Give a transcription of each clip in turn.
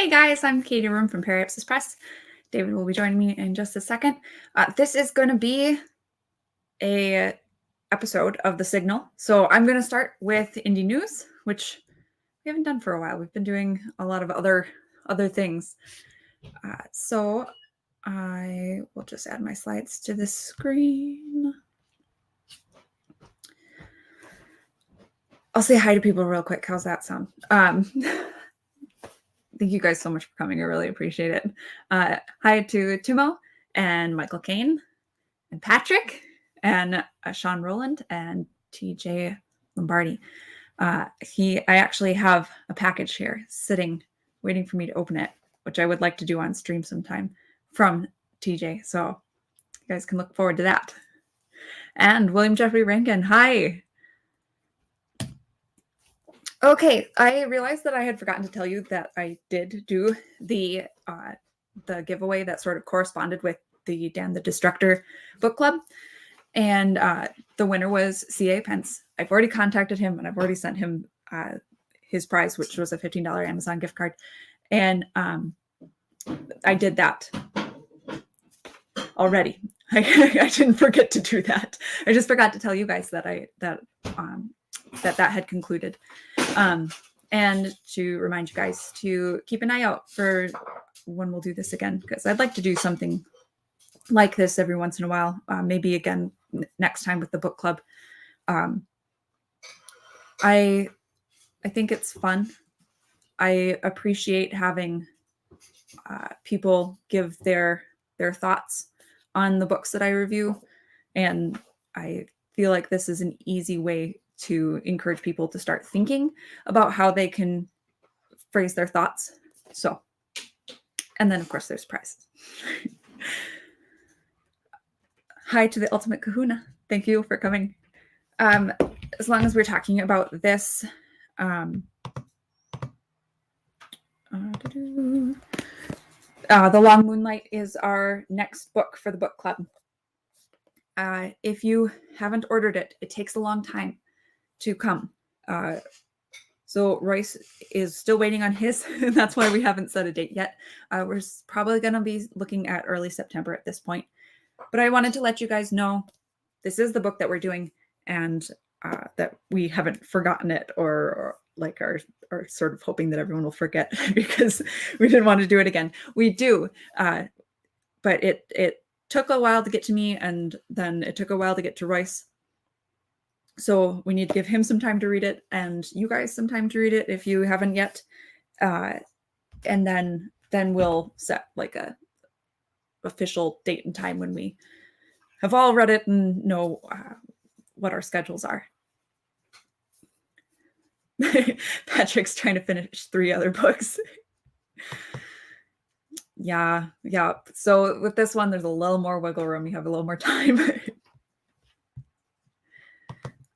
Hey guys, I'm David Roome from Periapsis Press. David will be joining me in just a second. This is going to be a episode of The Signal. So I'm going to start with indie news, which we haven't done for a while. We've been doing a lot of other things. So I will just add my slides to the screen. I'll say hi to people real quick. How's that sound? Thank you guys so much for coming. I really appreciate it. Hi to Timo and Michael Kane and Patrick and Sean Rowland and TJ Lombardi. I actually have a package here sitting, waiting for me to open it, which I would like to do on stream sometime from TJ. So you guys can look forward to that. And William Jeffrey Rankin, hi. Okay, I realized that I had forgotten to tell you that I did do the giveaway that sort of corresponded with the Dan the Destructor book club. And the winner was C.A. Pence. I've already contacted him and I've already sent him his prize, which was a $15 Amazon gift card. And I did that already. I didn't forget to do that. I just forgot to tell you guys that that had concluded. And to remind you guys to keep an eye out for when we'll do this again, because I'd like to do something like this every once in a while, maybe again next time with the book club. I think it's fun. I appreciate having people give their thoughts on the books that I review, and I feel like this is an easy way to encourage people to start thinking about how they can phrase their thoughts. So, and then of course there's prizes. Hi to the Ultimate Kahuna. Thank you for coming. As long as we're talking about this, The Long Moonlight is our next book for the book club. If you haven't ordered it, it takes a long time to come. So Royce is still waiting on his, and that's why we haven't set a date yet. We're probably going to be looking at early September at this point. But I wanted to let you guys know this is the book that we're doing, and that we haven't forgotten it or like are sort of hoping that everyone will forget because we didn't want to do it again. We do, but it took a while to get to me, and then it took a while to get to Royce. So we need to give him some time to read it, and you guys some time to read it if you haven't yet. And then we'll set like a official date and time when we have all read it and know what our schedules are. Patrick's trying to finish 3 other books. Yeah. So with this one, there's a little more wiggle room. You have a little more time.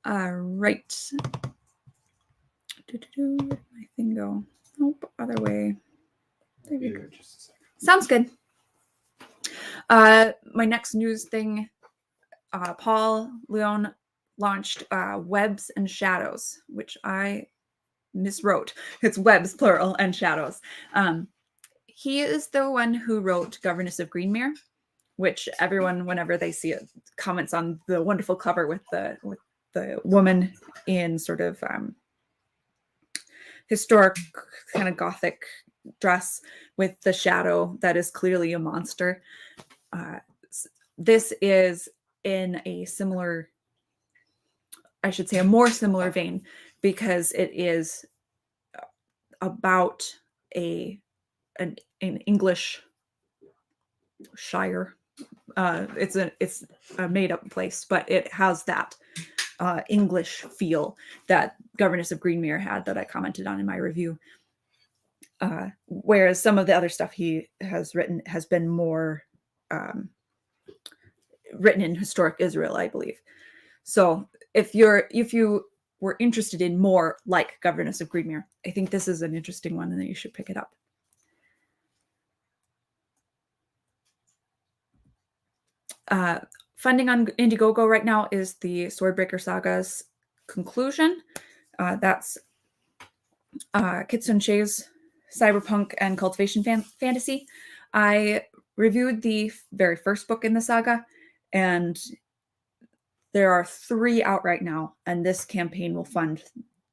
All right. Where did my thing go? Nope, other way. There you go. Sounds good. My next news thing, Paul Leon launched Webs and Shadows, which I miswrote. It's webs, plural, and shadows. He is the one who wrote Governess of Greenmere, which everyone, whenever they see it, comments on the wonderful cover with the woman in sort of historic kind of Gothic dress with the shadow that is clearly a monster. This is in a similar, I should say a more similar vein, because it is about an English shire. It's a made up place, but it has that English feel that Governess of Greenmere had that I commented on in my review. Whereas some of the other stuff he has written has been more written in historic Israel, I believe. So if you were interested in more like Governess of Greenmere, I think this is an interesting one and that you should pick it up. Funding on Indiegogo right now is the Swordbreaker Saga's conclusion. That's Kitsun Shea's cyberpunk and cultivation fantasy. I reviewed the very first book in the saga, and there are 3 out right now, and this campaign will fund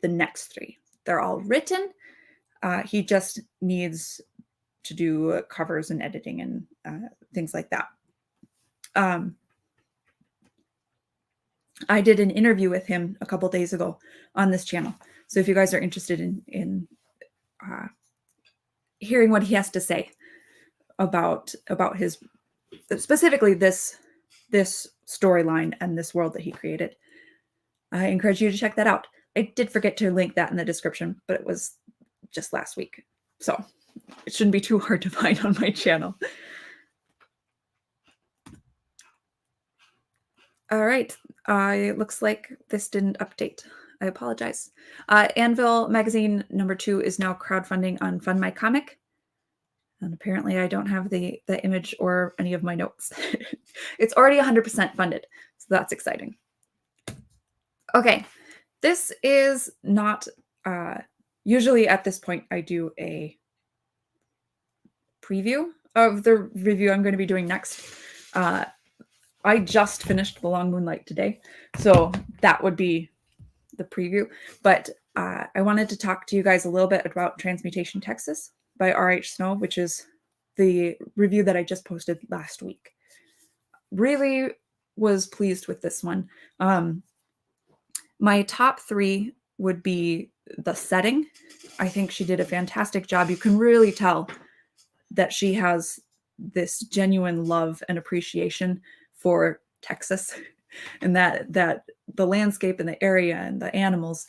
the next 3. They're all written. He just needs to do covers and editing and things like that. I did an interview with him a couple days ago on this channel. So if you guys are interested in hearing what he has to say about his, specifically this storyline and this world that he created, I encourage you to check that out. I did forget to link that in the description, but it was just last week, so it shouldn't be too hard to find on my channel. All right, it looks like this didn't update. I apologize. Anvil Magazine #2 is now crowdfunding on Fund My Comic. And apparently I don't have the image or any of my notes. It's already 100% funded, so that's exciting. Okay, this is not, usually at this point I do a preview of the review I'm going to be doing next. I just finished The Long Moonlight today, so that would be the preview. But I wanted to talk to you guys a little bit about Transmutation, Texas by R.H. Snow, which is the review that I just posted last week. Really was pleased with this one. My top 3 would be the setting. I think she did a fantastic job. You can really tell that she has this genuine love and appreciation for Texas, and that the landscape and the area and the animals.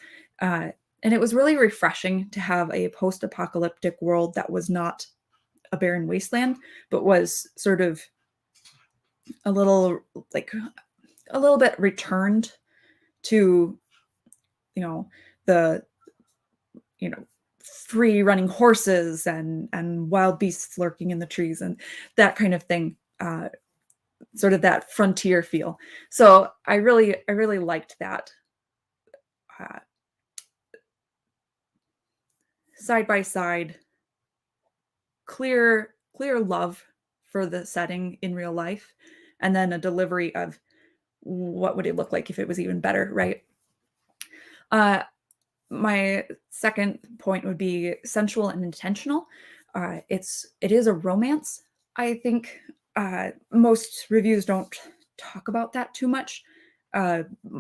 And it was really refreshing to have a post-apocalyptic world that was not a barren wasteland, but was sort of a little bit returned to, the free running horses and wild beasts lurking in the trees and that kind of thing. Sort of that frontier feel. So I really liked that. Side by side, clear love for the setting in real life, and then a delivery of what would it look like if it was even better, right? My second point would be sensual and intentional. It is a romance. I think most reviews don't talk about that too much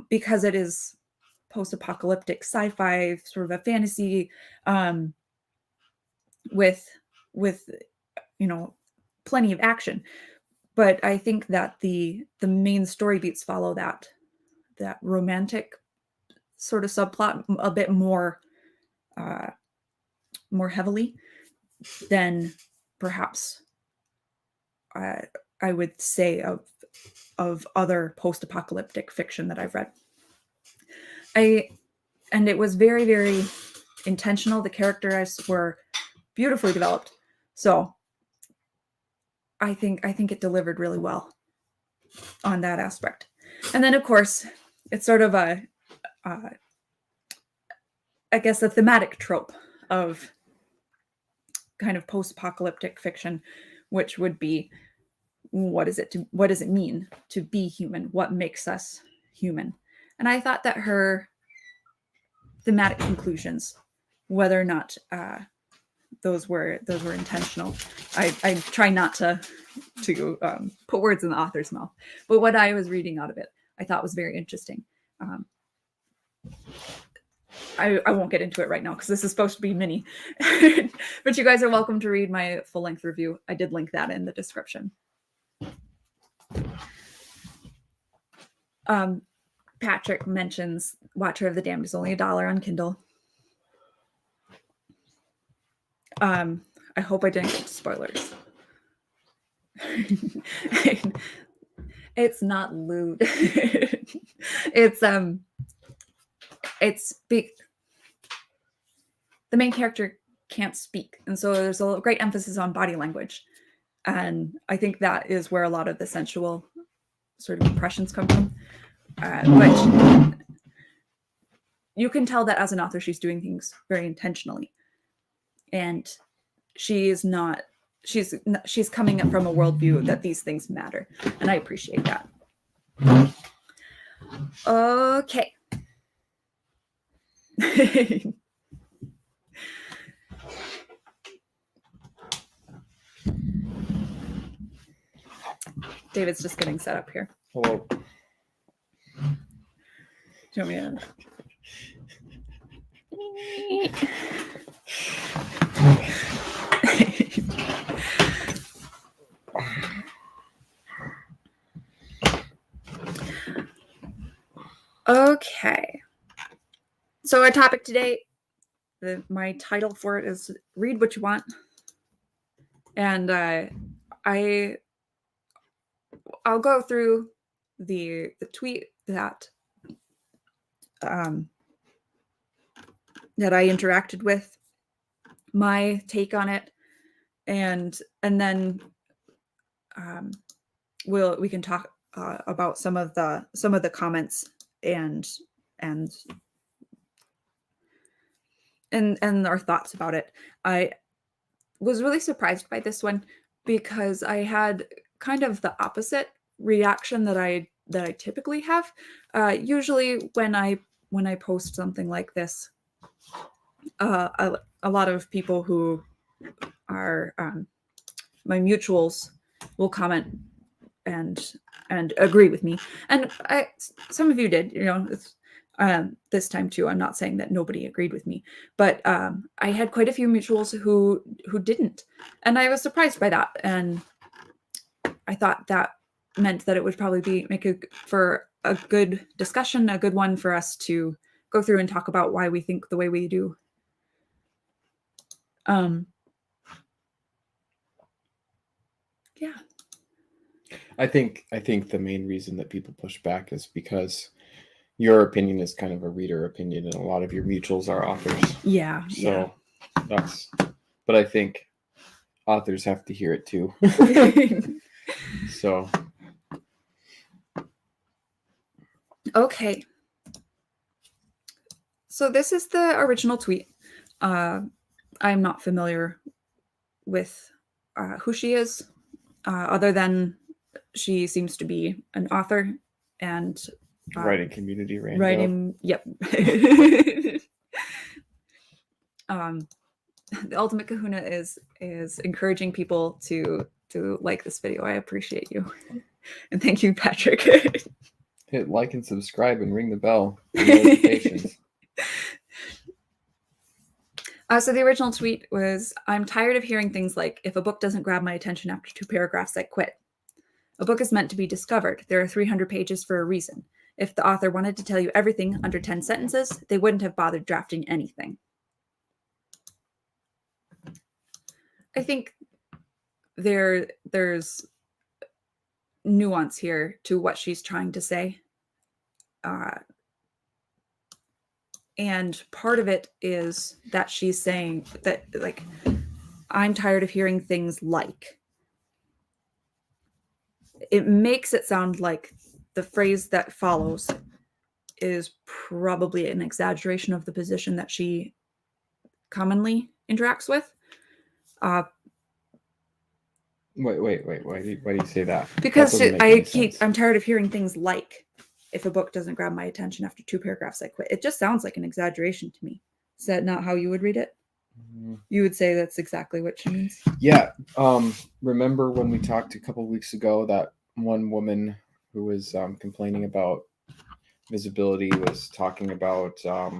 because it is post-apocalyptic sci-fi, sort of a fantasy with plenty of action. But I think that the main story beats follow that romantic sort of subplot a bit more heavily than perhaps I would say of other post-apocalyptic fiction that I've read. And it was very, very intentional. The characters were beautifully developed. So I think it delivered really well on that aspect. And then of course, it's sort of a thematic trope of kind of post-apocalyptic fiction, which would be, what does it mean to be human? What makes us human? And I thought that her thematic conclusions, whether or not those were intentional, I try not to put words in the author's mouth, but what I was reading out of it, I thought was very interesting. I won't get into it right now because this is supposed to be mini, but you guys are welcome to read my full-length review. I did link that in the description. Patrick mentions Watcher of the Damned is only $1 on Kindle. I hope I didn't get spoilers. It's not lewd. It's big. The main character can't speak, and so there's a great emphasis on body language, and I think that is where a lot of the sensual sort of impressions come from. But you can tell that as an author, she's doing things very intentionally, and she's coming up from a worldview that these things matter, and I appreciate that. Okay. David's just getting set up here. Hello. Do you want me to... Okay. So our topic today, my title for it is Read What You Want. And I'll go through the tweet that that I interacted with, my take on it, and then we can talk about some of the comments and our thoughts about it. I was really surprised by this one because I had kind of the opposite reaction that I typically have. Usually when I post something like this, a lot of people who are my mutuals will comment and agree with me, and some of you did. It's this time too. I'm not saying that nobody agreed with me, but I had quite a few mutuals who didn't, and I was surprised by that. And I thought that meant that it would probably make for a good discussion, a good one for us to go through and talk about why we think the way we do. Yeah. I think the main reason that people push back is because your opinion is kind of a reader opinion, and a lot of your mutuals are authors. Yeah. So but I think authors have to hear it too. So. Okay. So this is the original tweet. I'm not familiar with who she is, other than she seems to be an author and writing community rando. Writing, yep. The ultimate kahuna is encouraging people to like this video. I appreciate you. And thank you, Patrick. Hit like and subscribe and ring the bell for notifications. So the original tweet was, I'm tired of hearing things like, if a book doesn't grab my attention after 2 paragraphs, I quit. A book is meant to be discovered. There are 300 pages for a reason. If the author wanted to tell you everything under 10 sentences, they wouldn't have bothered drafting anything. I think there's nuance here to what she's trying to say. And part of it is that she's saying that, like, I'm tired of hearing things like. It makes it sound like the phrase that follows is probably an exaggeration of the position that she commonly interacts with. Wait. Why do you say that? Because I'm tired of hearing things like, if a book doesn't grab my attention after 2 paragraphs, I quit. It just sounds like an exaggeration to me. Is that not how you would read it? Mm-hmm. You would say that's exactly what she means? Yeah. Remember when we talked a couple of weeks ago, that one woman who was complaining about visibility was talking about how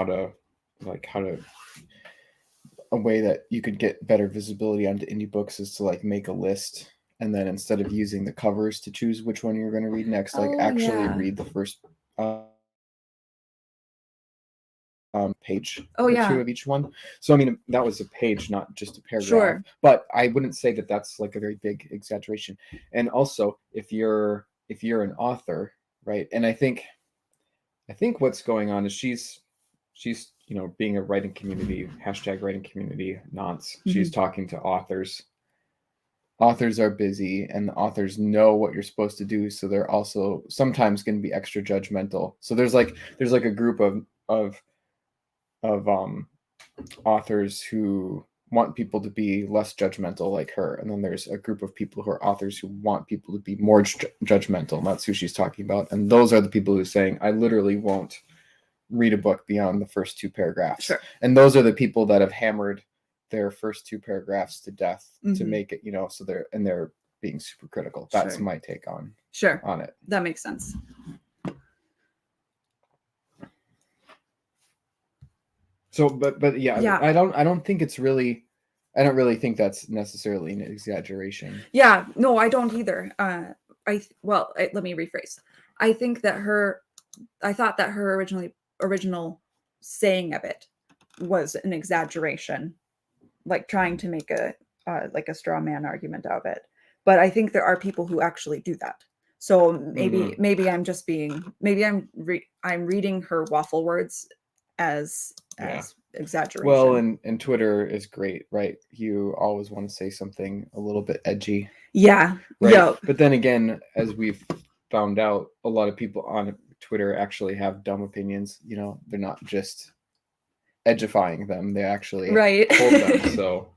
to a way that you could get better visibility onto indie books is to like make a list, and then instead of using the covers to choose which one you're going to read next, read the first page or 2 of each one. So I mean, that was a page, not just a paragraph. Sure. But I wouldn't say that that's like a very big exaggeration. And also, if you're an author, right? And I think what's going on is she's being a writing community, #writing community nonce. Mm-hmm. She's talking to authors. Authors are busy, and the authors know what you're supposed to do, so they're also sometimes going to be extra judgmental. So there's like a group of authors who want people to be less judgmental like her, and then there's a group of people who are authors who want people to be more judgmental, and that's who she's talking about. And those are the people who are saying, I literally won't read a book beyond the first 2 paragraphs. Sure. And those are the people that have hammered their first 2 paragraphs to death to make it, so they're being super critical. That's my take on it. That makes sense. So, but yeah, I don't think it's really, I don't really think that's necessarily an exaggeration. Yeah, no, I don't either. Let me rephrase. I think that I thought that her original saying of it was an exaggeration, like trying to make a straw man argument of it. But I think there are people who actually do that. So maybe I'm just I'm reading her waffle words as exaggeration. Well, and Twitter is great, right? You always want to say something a little bit edgy. Yeah. Right. Yeah. But then again, as we've found out, a lot of people on Twitter actually have dumb opinions. They're not just edgifying them; they actually hold them. So,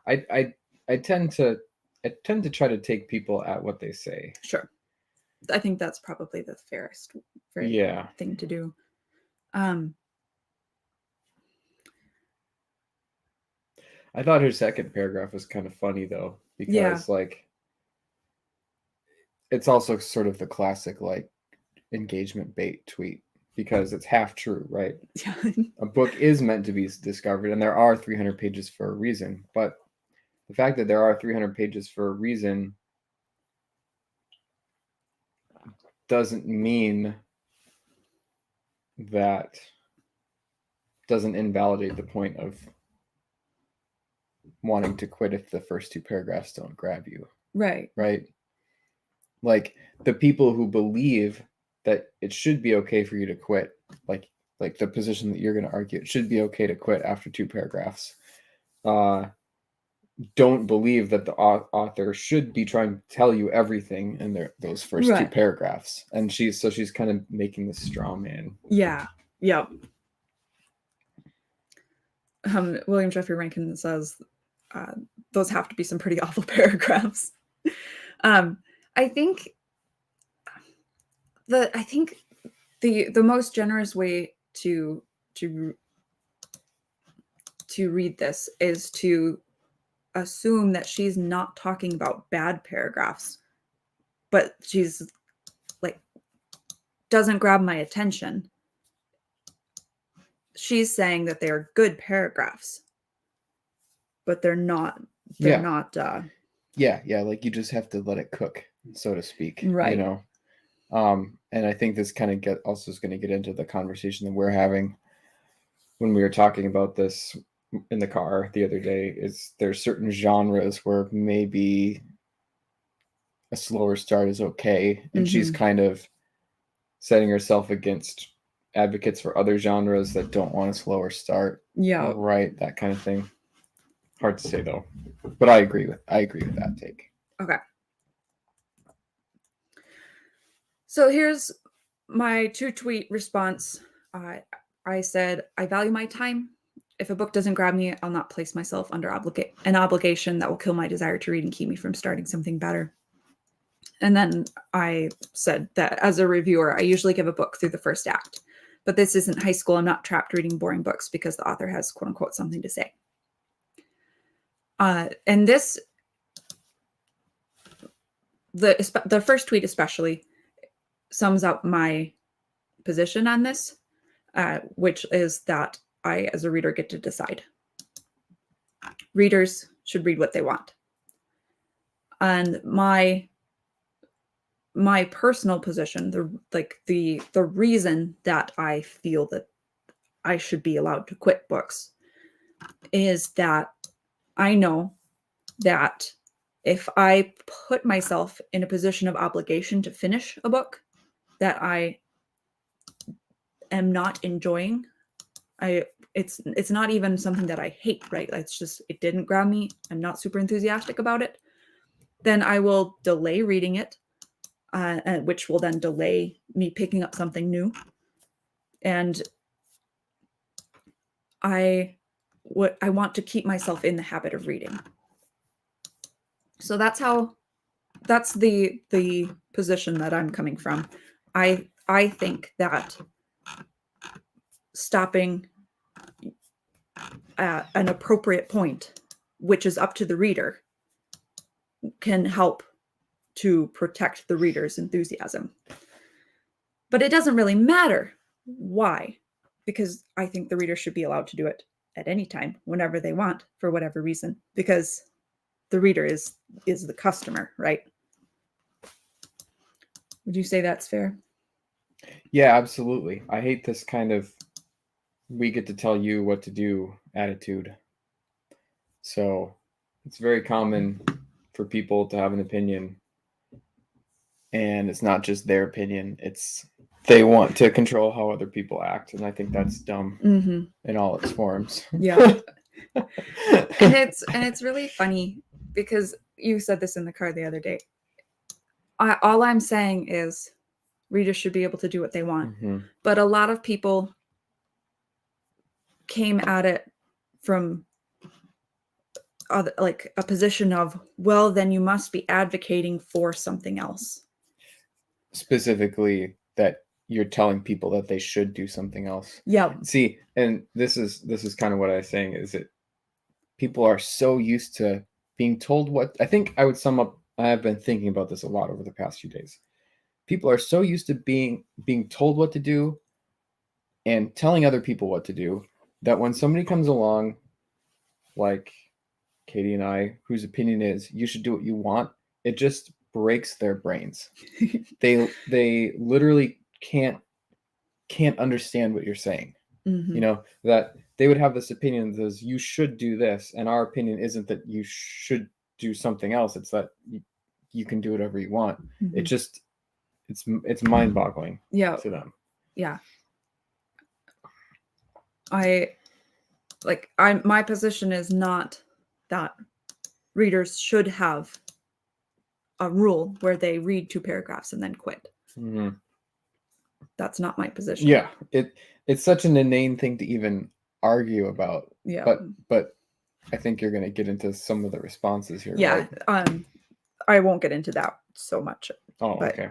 I tend to try to take people at what they say. Sure. I think that's probably the fairest thing to do. I thought her second paragraph was kind of funny though, because it's also sort of the classic engagement bait tweet, because it's half true, right? Yeah. A book is meant to be discovered, and there are 300 pages for a reason. But the fact that there are 300 pages for a reason doesn't mean that doesn't invalidate the point of wanting to quit if the first 2 paragraphs don't grab you. Right. Like the people who believe that it should be okay for you to quit, like the position that you're going to argue, it should be okay to quit after 2 paragraphs, don't believe that the author should be trying to tell you everything in those first 2 paragraphs. And she's kind of making this straw man. Yeah. William Jeffrey Rankin says those have to be some pretty awful paragraphs. I think the most generous way to read this is to assume that she's not talking about bad paragraphs, but she's doesn't grab my attention. She's saying that they're good paragraphs, but they're not. They're not. Like you just have to let it cook, so to speak. Right. And I think this kind of also is going to get into the conversation that we're having when we were talking about this in the car the other day. Is there's certain genres where maybe a slower start is okay, and she's kind of setting herself against advocates for other genres that don't want a slower start. Yeah. Right. That kind of thing. Hard to say though, but I agree with that take. Okay. So here's my 2-tweet response. I said, I value my time. If a book doesn't grab me, I'll not place myself under an obligation that will kill my desire to read and keep me from starting something better. And then I said that as a reviewer, I usually give a book through the first act. But this isn't high school. I'm not trapped reading boring books because the author has, quote unquote, something to say. And this, the first tweet especially, sums up my position on this, which is that I, as a reader, get to decide. Readers should read what they want. And my personal position, the reason that I feel that I should be allowed to quit books is that I know that if I put myself in a position of obligation to finish a book that I am not enjoying, it's not even something that I hate, right? It's just, it didn't grab me. I'm not super enthusiastic about it. Then I will delay reading it, which will then delay me picking up something new. And I I want to keep myself in the habit of reading. So that's the position that I'm coming from. I think that stopping at an appropriate point, which is up to the reader, can help to protect the reader's enthusiasm. But it doesn't really matter why, because I think the reader should be allowed to do it at any time, whenever they want, for whatever reason, because the reader is the customer, right? Would you say that's fair? Yeah, absolutely. I hate this kind of we get to tell you what to do attitude. So it's very common for people to have an opinion, and it's not just their opinion. It's they want to control how other people act, and I think that's dumb in all its forms. Yeah. and it's really funny because you said this in the car the other day. All I'm saying is readers should be able to do what they want. But a lot of people came at it from like a position of, well, then you must be advocating for something else. Specifically that you're telling people that they should do something else. Yeah. See, and this is kind of what I was saying, is that people are so used to being told what, I think I would sum up, I have been thinking about this a lot over the past few days. People are so used to being told what to do and telling other people what to do that when somebody comes along like Katie and I, whose opinion is you should do what you want, it just breaks their brains. They literally can't understand what you're saying. You know, that they would have this opinion that says you should do this, and our opinion isn't that you should do something else. It's that you can do whatever you want. It just it's mind-boggling to them. Yeah. My position is not that readers should have a rule where they read 2 paragraphs and then quit. That's not my position. Yeah, it's such an inane thing to even argue about. Yeah, but I think you're going to get into some of the responses here. Yeah, right? I won't get into that so much. Oh, okay.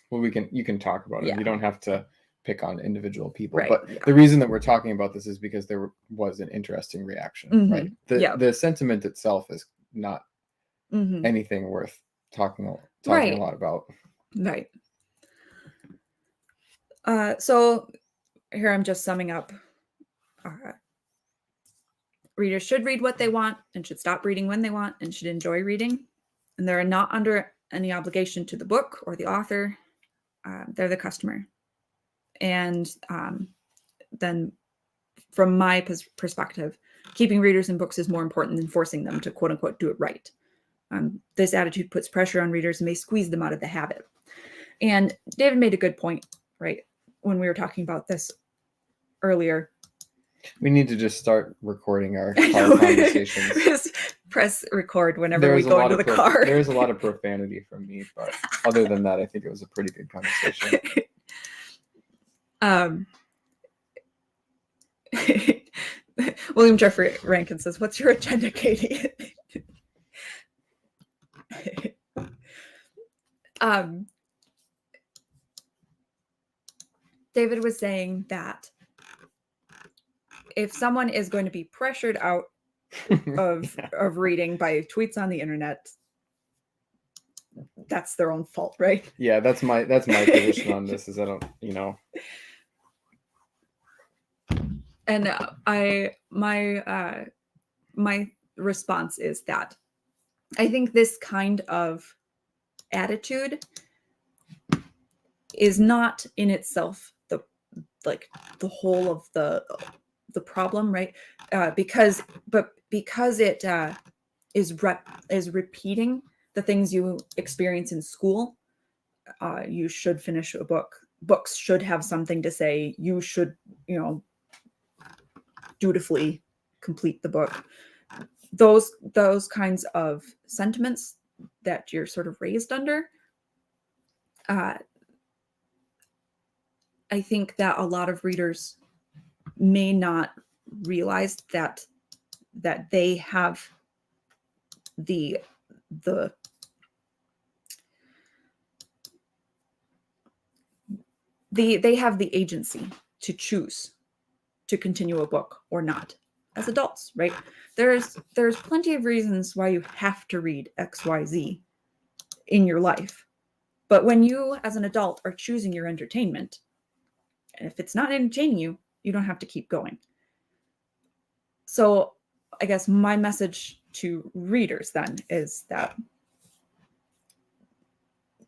Well, you can talk about it. Yeah. You don't have to pick on individual people. Right, but the reason that we're talking about this is because there was an interesting reaction. Right. The sentiment itself is not anything worth talking a lot about. Right. So here I'm just summing up. Readers should read what they want and should stop reading when they want and should enjoy reading. And they're not under any obligation to the book or the author. They're the customer. And then from my perspective, keeping readers in books is more important than forcing them to quote unquote do it right. This attitude puts pressure on readers and may squeeze them out of the habit. And David made a good point, right? When we were talking about this earlier. We need to just start recording our conversations. Just press record whenever we go into the car. There's a lot of profanity from me, but other than that, I think it was a pretty good conversation. William Jeffrey Rankin says, "What's your agenda, Katie?" David was saying that if someone is going to be pressured out of reading by tweets on the internet, that's their own fault, right? Yeah, that's my position on this. Is I don't, And my response is that I think this kind of attitude is not in itself the whole of the problem, right? Because it is repeating the things you experience in school. You should finish a book. Books should have something to say. You should, dutifully complete the book. Those kinds of sentiments that you're sort of raised under. I think that a lot of readers may not realize that that they have they have the agency to choose to continue a book or not as adults, right? There's plenty of reasons why you have to read XYZ in your life. But when you as an adult are choosing your entertainment, and if it's not entertaining you, you don't have to keep going. So I guess my message to readers then is that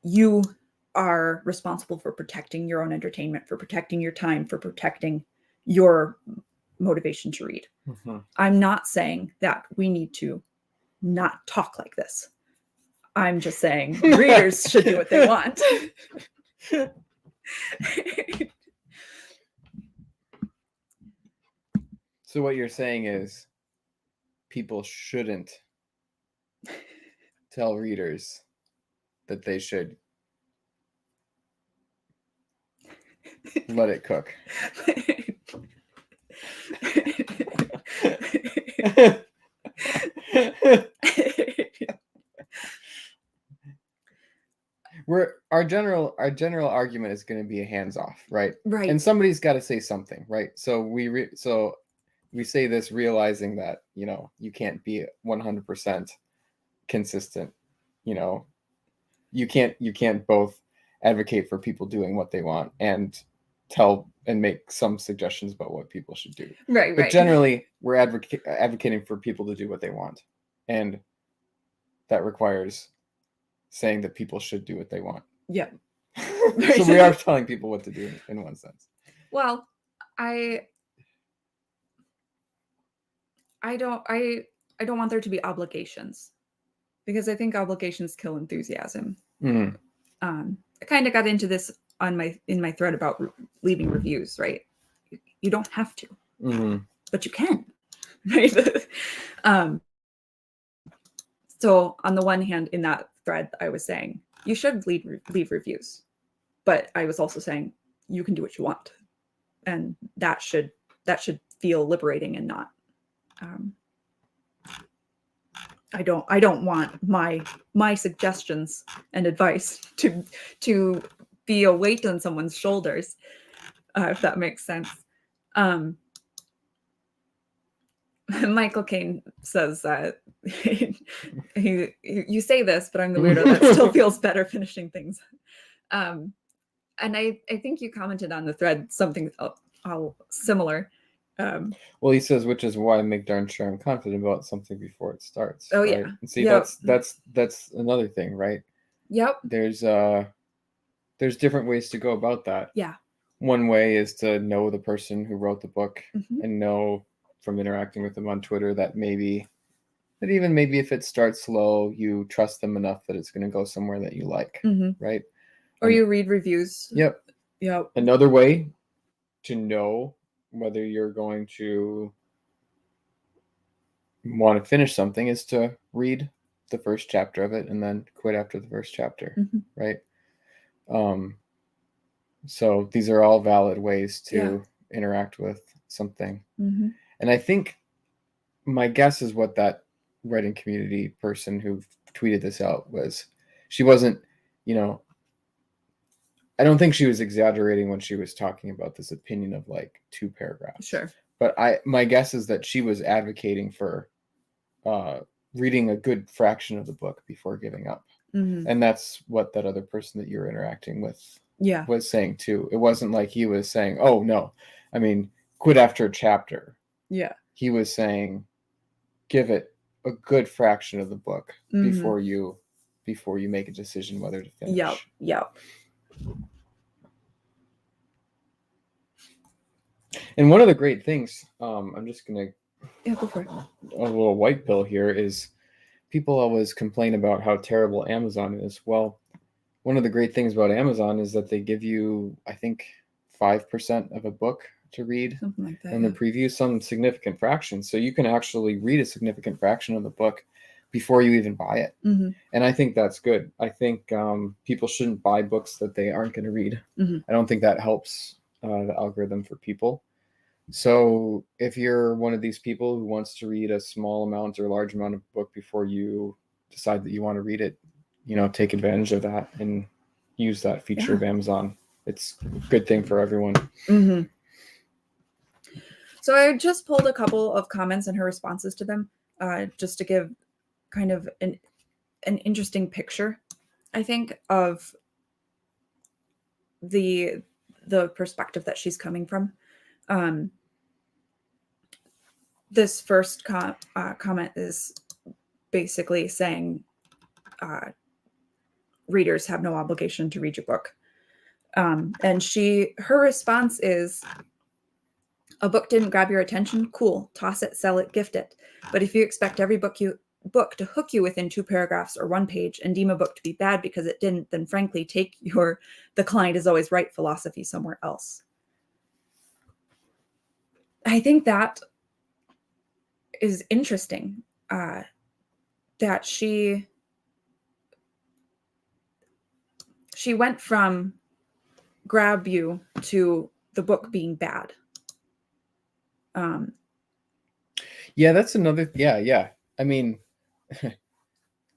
you are responsible for protecting your own entertainment, for protecting your time, for protecting your motivation to read. Mm-hmm. I'm not saying that we need to not talk like this. I'm just saying readers should do what they want. So what you're saying is people shouldn't tell readers that they should let it cook. Our general argument is going to be a hands off, right? Right. And somebody's got to say something, right? So we say this realizing that, you know, you can't be 100% consistent. You know, you can't both advocate for people doing what they want and tell and make some suggestions about what people should do. Right. But generally, we're advocating for people to do what they want, and that requires saying that people should do what they want. Yeah. So we are telling people what to do in one sense. Well, I don't want there to be obligations, because I think obligations kill enthusiasm. Mm-hmm. I kind of got into this in my thread about leaving reviews, right? You don't have to, mm-hmm. but you can, right? So on the one hand, in that thread, I was saying you should leave reviews, but I was also saying you can do what you want, and that should feel liberating and not. I don't want my suggestions and advice to be a weight on someone's shoulders, if that makes sense. Michael Caine says that you say this, but I'm the weirdo that still feels better finishing things. And I think you commented on the thread something similar. Well, he says, which is why I make darn sure I'm confident about something before it starts. Oh, right? yeah. And see, Yep. that's another thing, right? Yep. There's different ways to go about that. Yeah. One way is to know the person who wrote the book, mm-hmm. and know from interacting with them on Twitter that maybe if it starts slow, you trust them enough that it's going to go somewhere that you like, mm-hmm. right? Or you read reviews. Yep. Another way to know whether you're going to want to finish something is to read the first chapter of it and then quit after the first chapter, mm-hmm. right? So these are all valid ways to interact with something. Mm-hmm. And I think my guess is what that writing community person who tweeted this out was, she wasn't, you know, I don't think she was exaggerating when she was talking about this opinion of like 2 paragraphs. Sure. But my guess is that she was advocating for reading a good fraction of the book before giving up. Mm-hmm. And that's what that other person that you're interacting with was saying too. It wasn't like he was saying, oh no, I mean, quit after a chapter. Yeah. He was saying, give it a good fraction of the book mm-hmm. before you make a decision whether to finish. Yep. And one of the great things, I'm just going to go for it. A little white pill here, is people always complain about how terrible Amazon is. Well, one of the great things about Amazon is that they give you, I think, 5% of a book to read. Something like that. And the preview, some significant fraction. So you can actually read a significant fraction of the book before you even buy it. Mm-hmm. And I think that's good. I think people shouldn't buy books that they aren't going to read. Mm-hmm. I don't think that helps the algorithm for people. So if you're one of these people who wants to read a small amount or large amount of book before you decide that you want to read it, take advantage of that and use that feature of Amazon. It's a good thing for everyone. Mm-hmm. So I just pulled a couple of comments and her responses to them, just to give kind of an interesting picture, I think, of the perspective that she's coming from. This first comment is basically saying readers have no obligation to read your book. And her response is, a book didn't grab your attention? Cool. Toss it, sell it, gift it. But if you expect every book to hook you within 2 paragraphs or 1 page and deem a book to be bad because it didn't, then frankly, take your "the client is always right" philosophy somewhere else. I think that is interesting, that she went from grab you to the book being bad. Yeah, that's another. Yeah. I mean,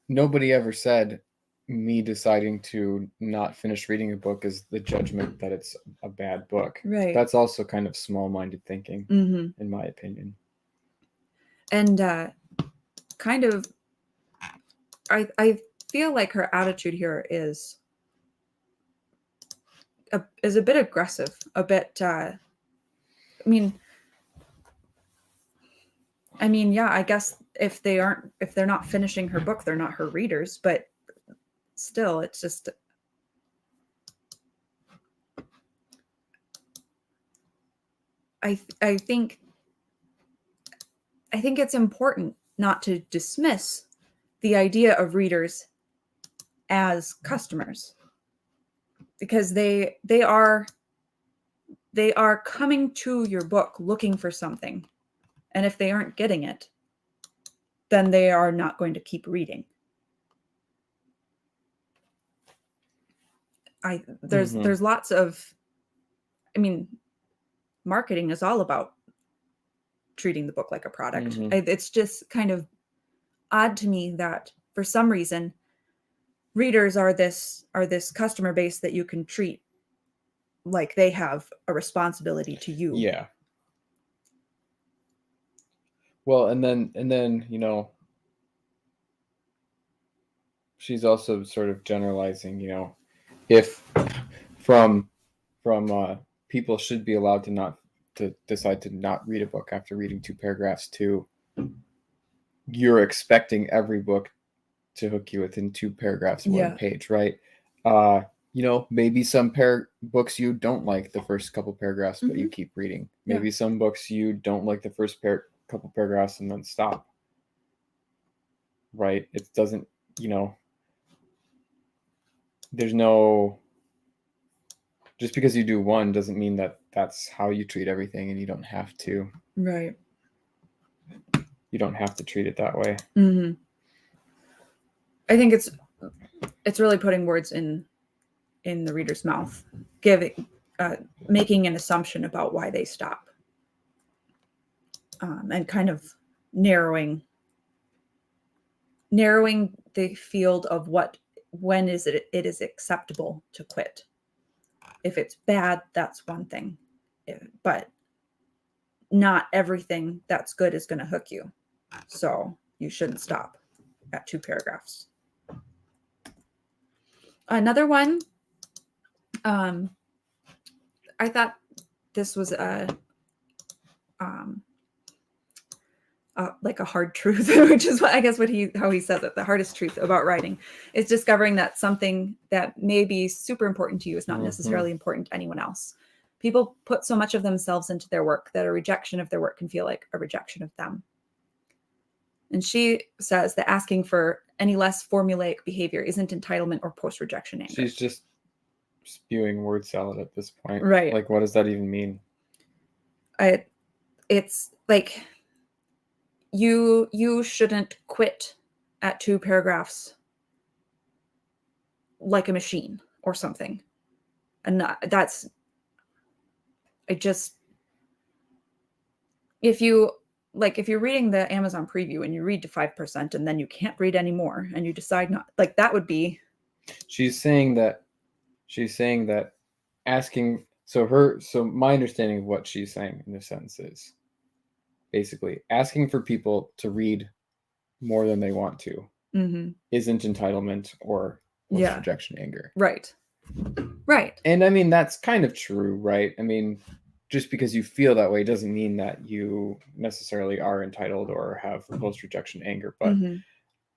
nobody ever said me deciding to not finish reading a book is the judgment that it's a bad book. Right. That's also kind of small-minded thinking, in my opinion. And kind of, I feel like her attitude here is a bit aggressive, a bit. I mean, yeah, I guess if they're not finishing her book, they're not her readers, but still, it's just, I think it's important not to dismiss the idea of readers as customers, because they are coming to your book looking for something. And if they aren't getting it, then they are not going to keep reading. There's lots of, marketing is all about treating the book like a product. It's just kind of odd to me that for some reason readers are this customer base that you can treat like they have a responsibility to you. Yeah. Well, and then she's also sort of generalizing, if from people should be allowed to decide to not read a book after reading 2 paragraphs, to you're expecting every book to hook you within 2 paragraphs, 1 page, right? Maybe some books you don't like the first couple paragraphs, but you keep reading. Maybe some books you don't like the first couple paragraphs and then stop. Right? It doesn't, there's no, just because you do one doesn't mean that that's how you treat everything, and you don't have to. Right. You don't have to treat it that way. I think it's really putting words in the reader's mouth, making an assumption about why they stop, and kind of narrowing the field of when is it is acceptable to quit. If it's bad, that's one thing, but not everything that's good is going to hook you, so you shouldn't stop at 2 paragraphs. Another one, I thought this was like a hard truth, which is how he says it. The hardest truth about writing is discovering that something that may be super important to you is not necessarily important to anyone else. People put so much of themselves into their work that a rejection of their work can feel like a rejection of them. And she says that asking for any less formulaic behavior isn't entitlement or post-rejection anger. She's just spewing word salad at this point. Right. Like, what does that even mean? It's like, you shouldn't quit at 2 paragraphs like a machine or something. And that's, if you're reading the Amazon preview and you read to 5% and then you can't read anymore and you decide not, like, that would be. She's saying that asking, so my understanding of what she's saying in this sentence is basically asking for people to read more than they want to isn't entitlement or rejection anger. Right. And I mean, that's kind of true, right? I mean, just because you feel that way doesn't mean that you necessarily are entitled or have post-rejection anger. But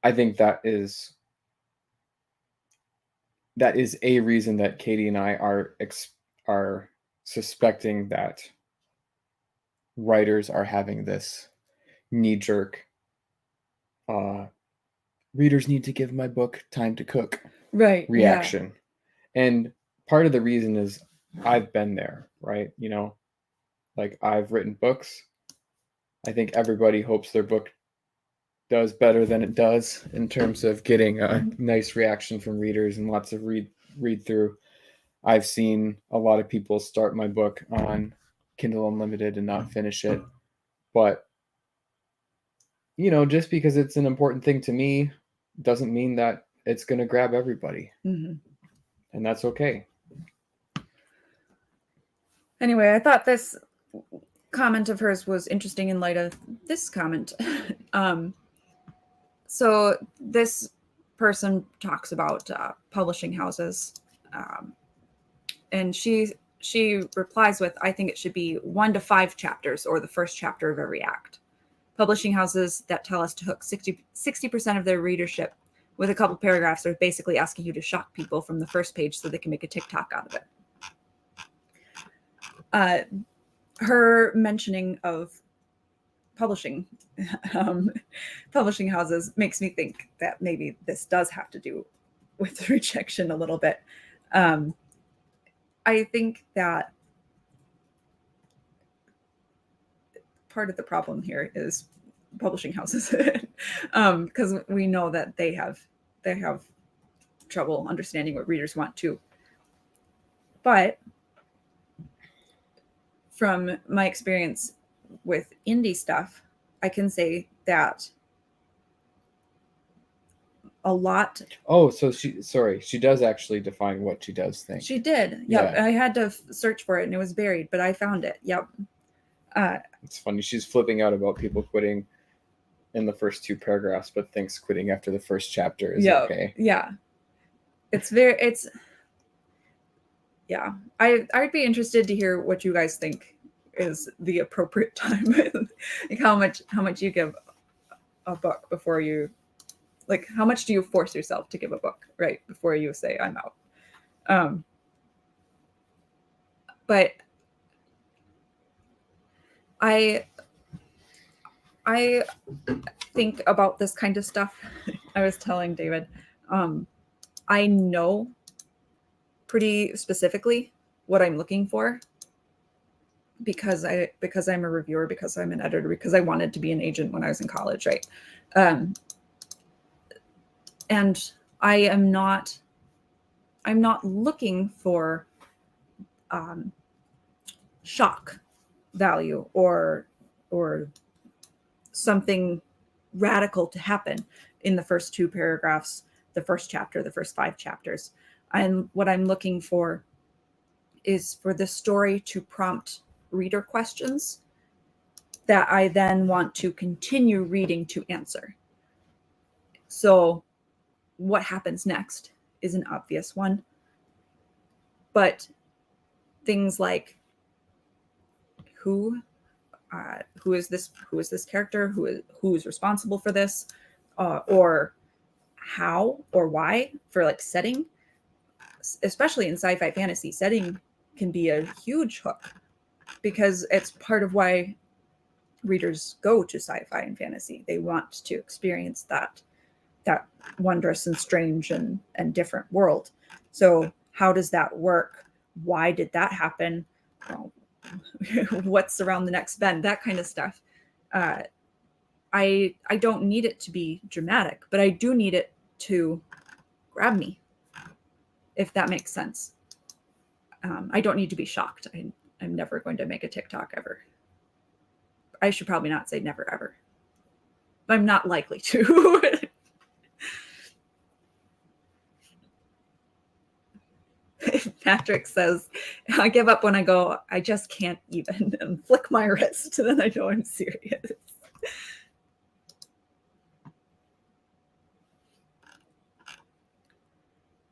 I think that is a reason that Katie and I are suspecting that writers are having this knee-jerk, readers need to give my book time to cook reaction. Yeah. And part of the reason is I've been there, right? You know, like, I've written books. I think everybody hopes their book does better than it does in terms of getting a nice reaction from readers and lots of read through. I've seen a lot of people start my book on Kindle Unlimited and not finish it. But, you know, just because it's an important thing to me doesn't mean that it's going to grab everybody. And that's okay. Anyway, I thought this comment of hers was interesting in light of this comment. So this person talks about publishing houses, and she replies with, I think it should be 1 to 5 chapters or the first chapter of every act. Publishing houses that tell us to hook 60% of their readership with a couple paragraphs are basically asking you to shock people from the first page so they can make a TikTok out of it. Her mentioning of publishing houses makes me think that maybe this does have to do with rejection a little bit. I think that part of the problem here is publishing houses, because we know that they have trouble understanding what readers want too. But from my experience with indie stuff, I can say that a lot. Oh, so she does actually define what she does think. She did. Yep. Yeah. I had to search for it and it was buried, but I found it. Yep. It's funny. She's flipping out about people quitting in the first 2 paragraphs, but thinks quitting after the first chapter is okay. Yeah. Yeah. I'd be interested to hear what you guys think is the appropriate time. Like how much you give a book before you, like, how much do you force yourself to give a book right before you say I'm out? But I think about this kind of stuff. I was telling David, I know pretty specifically what I'm looking for because I'm a reviewer, because I'm an editor, because I wanted to be an agent when I was in college, right? And I'm not looking for shock value or something radical to happen in the first 2 paragraphs, the first chapter, the first 5 chapters. And what I'm looking for is for the story to prompt reader questions that I then want to continue reading to answer. So what happens next is an obvious one. But things like who is this character, who is responsible for this, or how or why, for like setting, especially in sci-fi fantasy, setting can be a huge hook because it's part of why readers go to sci-fi and fantasy. They want to experience that wondrous and strange and different world. So how does that work? Why did that happen? Well, what's around the next bend? That kind of stuff. I don't need it to be dramatic, but I do need it to grab me, if that makes sense. I don't need to be shocked. I'm never going to make a TikTok ever. I should probably not say never ever. I'm not likely to. Patrick says, I give up when I go, I just can't even, and flick my wrist. Then I know I'm serious.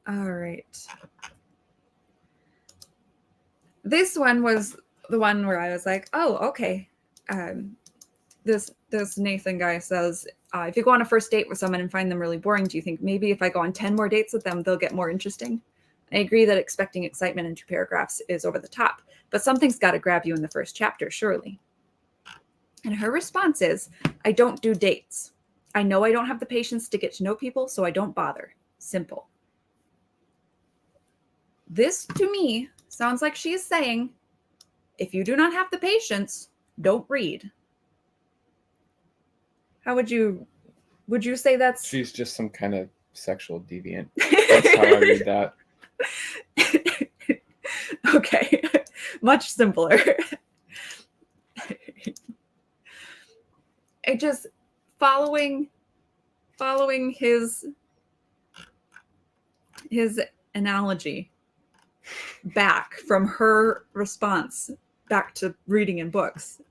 All right. This one was the one where I was like, oh, okay. This Nathan guy says, if you go on a first date with someone and find them really boring, do you think maybe if I go on 10 more dates with them, they'll get more interesting? I agree that expecting excitement in 2 paragraphs is over the top, but something's got to grab you in the first chapter, surely. And her response is, I don't do dates. I know I don't have the patience to get to know people, so I don't bother. Simple. This, to me, sounds like she is saying, if you do not have the patience, don't read. How would you say that's... She's just some kind of sexual deviant. That's how I read that. Okay. Much simpler. It just following his analogy back from her response back to reading in books.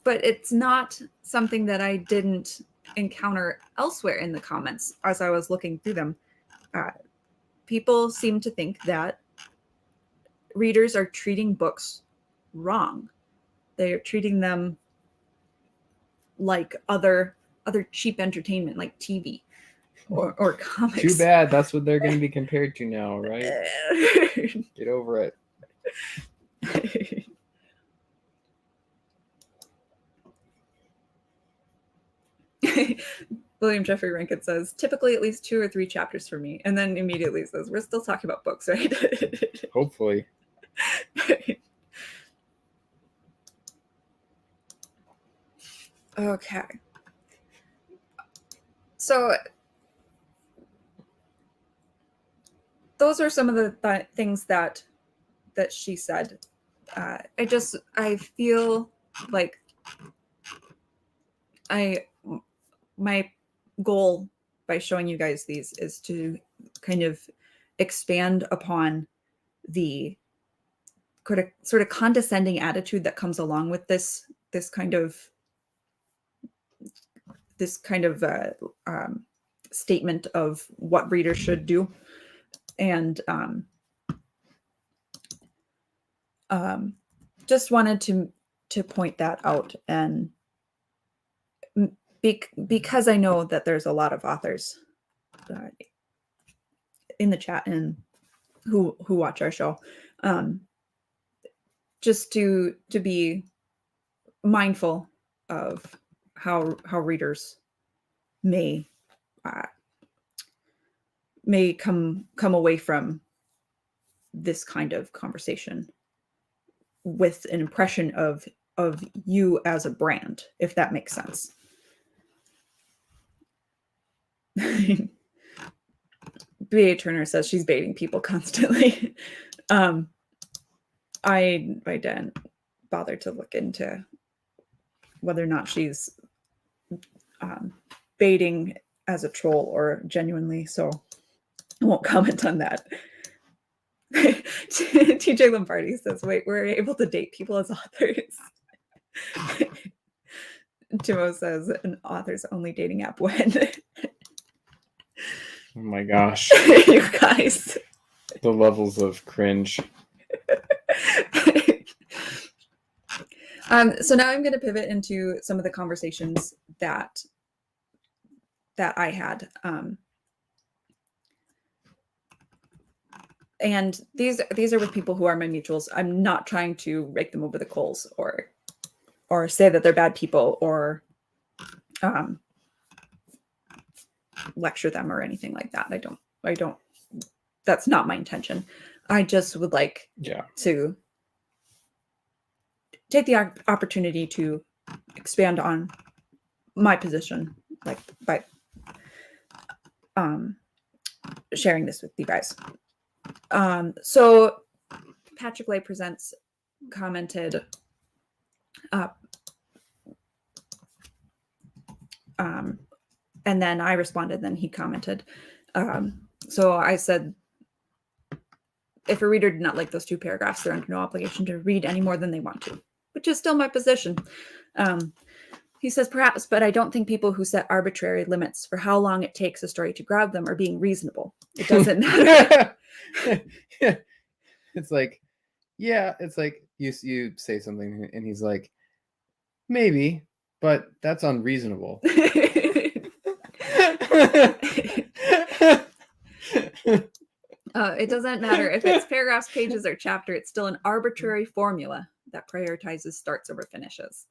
But it's not something that I didn't encounter elsewhere in the comments as I was looking through them. People seem to think that readers are treating books wrong. They are treating them like other cheap entertainment, like TV or comics. Too bad. That's what they're going to be compared to now, right? Get over it. William Jeffrey Rankin says, typically at least 2 or 3 chapters for me. And then immediately says, we're still talking about books, right? Hopefully. Okay. So those are some of the things that she said. I feel like my goal by showing you guys these is to kind of expand upon the sort of condescending attitude that comes along with this kind of statement of what readers should do, and just wanted to point that out, and because I know that there's a lot of authors in the chat and who watch our show, just to be mindful of how readers may come away from this kind of conversation with an impression of you as a brand, if that makes sense. B.A. Turner says she's baiting people constantly. I didn't bother to look into whether or not she's baiting as a troll or genuinely, so I won't comment on that. TJ Lombardi says, wait, we're able to date people as authors. Timo says, an author's only dating app when. Oh my gosh. You guys. The levels of cringe. So now I'm going to pivot into some of the conversations that I had. And these are with people who are my mutuals. I'm not trying to rake them over the coals or say that they're bad people or lecture them or anything like that. I don't. That's not my intention. I just would like to take the opportunity to expand on my position, like by sharing this with you guys. So Patrick Lay presents commented, and then I responded, then he commented. So I said, if a reader did not like those 2 paragraphs, they're under no obligation to read any more than they want to, which is still my position. He says, perhaps, but I don't think people who set arbitrary limits for how long it takes a story to grab them are being reasonable. It doesn't matter. It's like, yeah, it's like you say something and he's like, maybe, but that's unreasonable. It doesn't matter if it's paragraphs, pages, or chapter. It's still an arbitrary formula that prioritizes starts over finishes.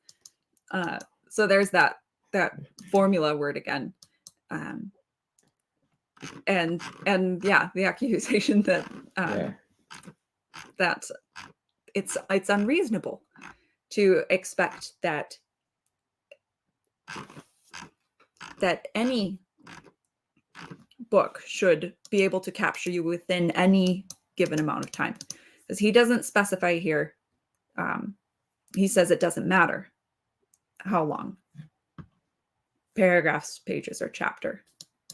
So there's that formula word again. And yeah, the accusation that that it's unreasonable to expect that any book should be able to capture you within any given amount of time, because he doesn't specify here. He says it doesn't matter how long, paragraphs, pages, or chapter.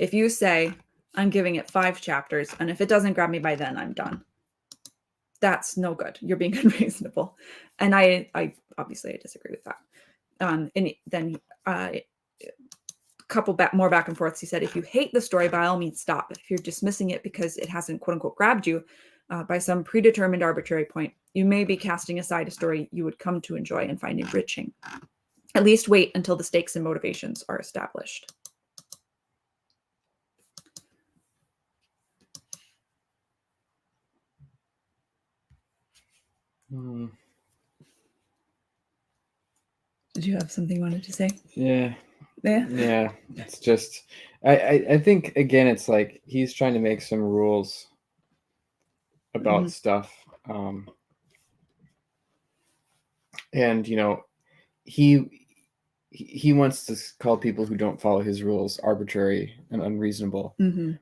If you say, I'm giving it 5 chapters, and if it doesn't grab me by then, I'm done, that's no good. You're being unreasonable. And I obviously I disagree with that. And then a couple more back and forths, he said, if you hate the story, by all means stop. If you're dismissing it because it hasn't quote unquote grabbed you by some predetermined arbitrary point, you may be casting aside a story you would come to enjoy and find enriching. At least wait until the stakes and motivations are established. Did you have something you wanted to say? Yeah. It's just, I think again, it's like he's trying to make some rules about stuff, and he wants to call people who don't follow his rules arbitrary and unreasonable.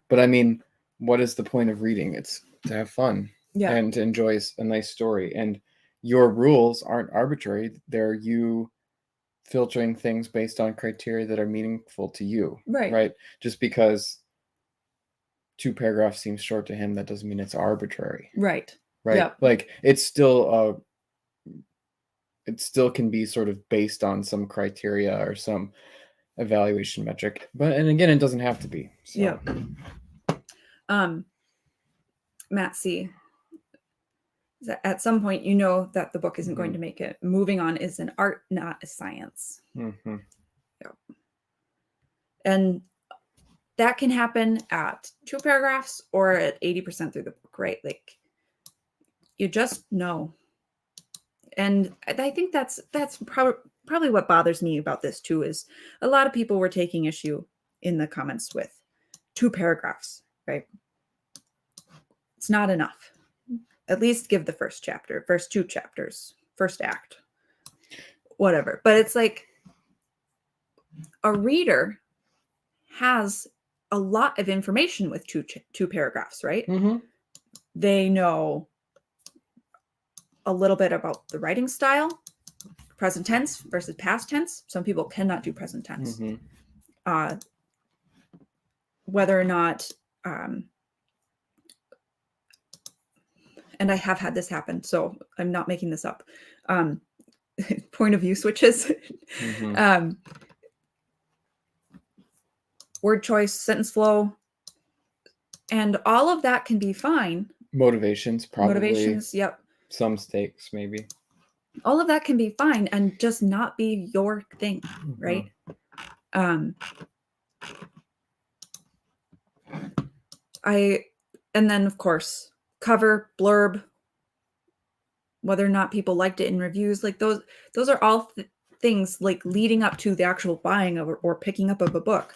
But I mean, what is the point of reading? It's to have fun and to enjoy a nice story. And your rules aren't arbitrary. They're you filtering things based on criteria that are meaningful to you. Right? Just because 2 paragraphs seems short to him, that doesn't mean it's arbitrary. Right. Yep. Like it's still it still can be sort of based on some criteria or some evaluation metric, and again, it doesn't have to be. So. Yeah. Matt C. At some point, you know that the book isn't going to make it. Moving on is an art, not a science. Yep. And that can happen at 2 paragraphs or at 80% through the book, right? Like you just know. And I think that's probably what bothers me about this too, is a lot of people were taking issue in the comments with 2 paragraphs, right? It's not enough. At least give the first 2 chapters, first act, whatever. But it's like a reader has a lot of information with two paragraphs, right? They know a little bit about the writing style, present tense versus past tense. Some people cannot do present tense. Whether or not, and I have had this happen, so I'm not making this up. Point of view switches. Word choice, sentence flow, and all of that can be fine. Motivations, yep. Some stakes, maybe. All of that can be fine and just not be your thing, right? And then of course, cover, blurb, whether or not people liked it in reviews, like those are all things like leading up to the actual buying of or picking up of a book,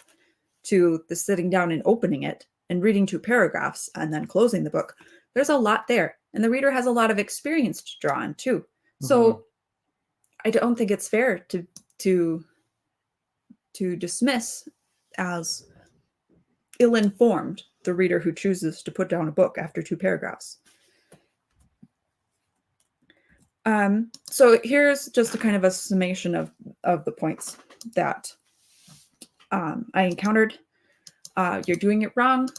to the sitting down and opening it and reading 2 paragraphs and then closing the book. There's a lot there, and the reader has a lot of experience to draw on too. So I don't think it's fair to dismiss as ill-informed the reader who chooses to put down a book after 2 paragraphs. So here's just a kind of a summation of the points that I encountered. You're doing it wrong.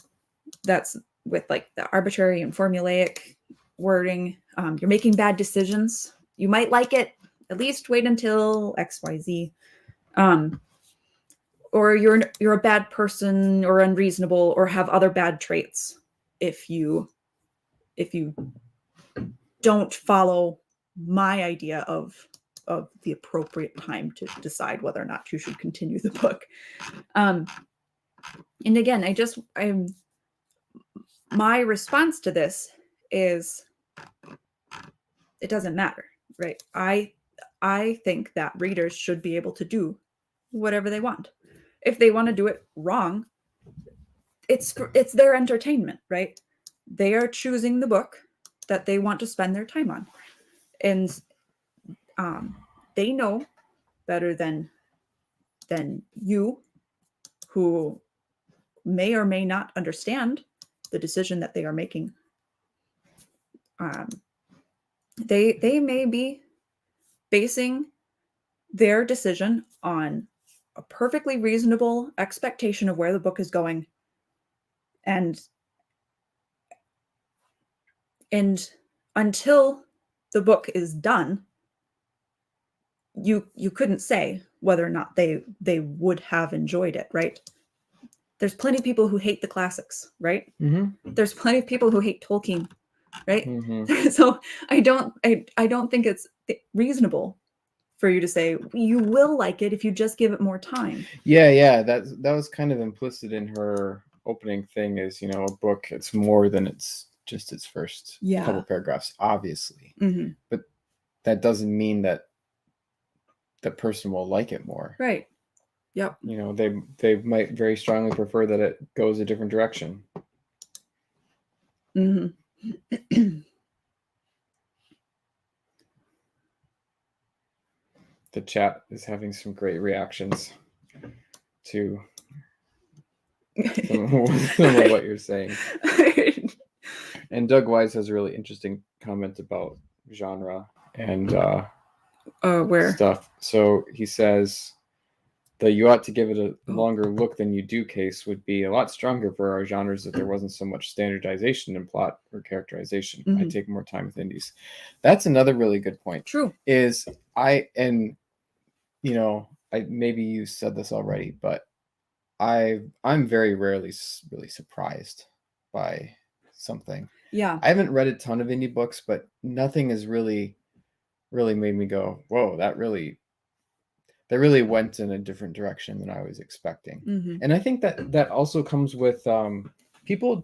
That's with like the arbitrary and formulaic wording. You're making bad decisions. You might like it. At least wait until XYZ. Or you're a bad person or unreasonable or have other bad traits if you don't follow my idea of the appropriate time to decide whether or not you should continue the book. And again, my response to this is it doesn't matter, right? I think that readers should be able to do whatever they want. If they want to do it wrong, it's their entertainment, right? They are choosing the book that they want to spend their time on. And they know better than you, who may or may not understand the decision that they are making. They may be basing their decision on a perfectly reasonable expectation of where the book is going, and until the book is done, you couldn't say whether or not they would have enjoyed it, right? There's plenty of people who hate the classics, right? Mm-hmm. There's plenty of people who hate Tolkien, right? Mm-hmm. So I don't think it's reasonable for you to say you will like it if you just give it more time. Yeah, that was kind of implicit in her opening thing, is, you know, a book, it's more than its first couple paragraphs, obviously. Mm-hmm. But that doesn't mean that the person will like it more. Right. Yep. You know, they might very strongly prefer that it goes a different direction. Mm-hmm. The chat is having some great reactions to some of what you're saying. And Doug Wise has a really interesting comment about genre and where stuff. So he says that you ought to give it a longer look than you do case would be a lot stronger for our genres if there wasn't so much standardization in plot or characterization. Mm-hmm. I'd take more time with indies. That's another really good point. True. You know, maybe you said this already, but I'm very rarely really surprised by something. Yeah. I haven't read a ton of indie books, but nothing has really made me go, whoa, that really went in a different direction than I was expecting. Mm-hmm. And I think that also comes with people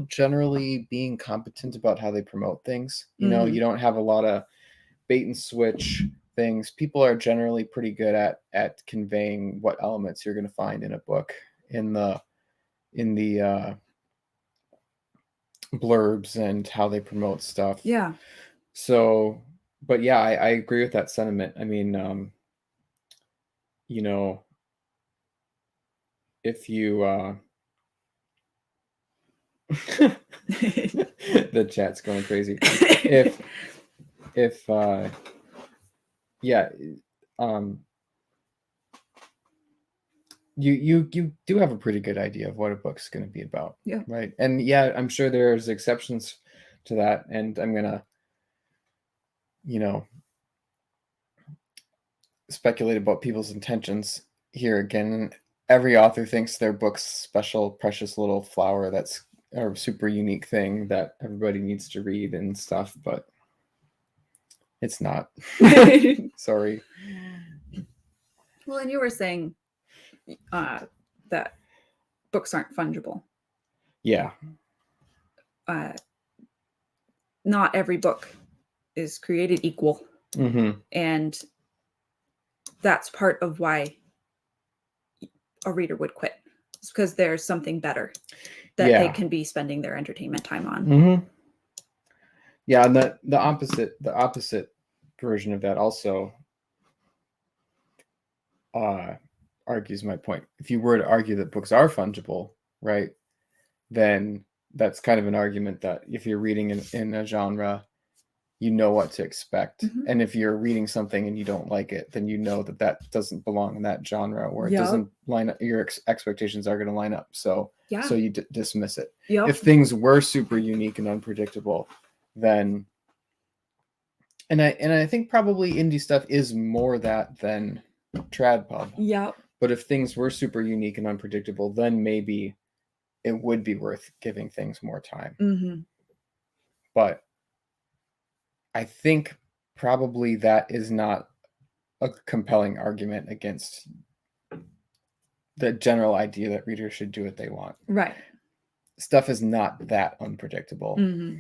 generally being competent about how they promote things. You know, you don't have a lot of bait and switch things. People are generally pretty good at conveying what elements you're going to find in a book, in the blurbs and how they promote stuff. Yeah. So, but yeah, I agree with that sentiment. I mean, you know, if you the chat's going crazy. If yeah, you do have a pretty good idea of what a book's going to be about. Yeah. Right. And yeah, I'm sure there's exceptions to that, and I'm gonna, you know, speculate about people's intentions here again. Every author thinks their book's special, precious little flower that's a super unique thing that everybody needs to read and stuff, but it's not. Sorry. Well, and you were saying that books aren't fungible. Yeah. Not every book is created equal. Mm-hmm. And that's part of why a reader would quit. It's because there's something better that they can be spending their entertainment time on. Mm-hmm. Yeah, and the opposite version of that also argues my point. If you were to argue that books are fungible, right, then that's kind of an argument that if you're reading in a genre you know what to expect. Mhm. And if you're reading something and you don't like it, then you know that that doesn't belong in that genre, or it Yep. doesn't line up. Your expectations are going to line up. So you dismiss it. Yep. If things were super unique and unpredictable, then and I think probably indie stuff is more that than trad pub. Yep. But if things were super unique and unpredictable, then maybe it would be worth giving things more time. Mm-hmm. But I think probably that is not a compelling argument against the general idea that readers should do what they want. Right. Stuff is not that unpredictable. Mm-hmm.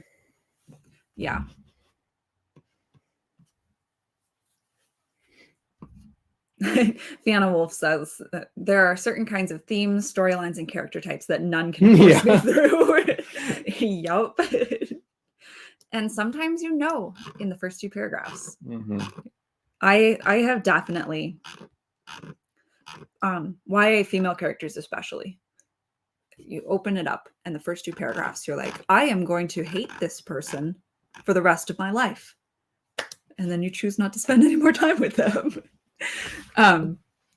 Yeah. Fiona Wolf says that there are certain kinds of themes, storylines, and character types that none can force me through. Yup. And sometimes in the first 2 paragraphs. Mm-hmm. I have definitely YA female characters especially. You open it up and the first 2 paragraphs, you're like, I am going to hate this person for the rest of my life. And then you choose not to spend any more time with them.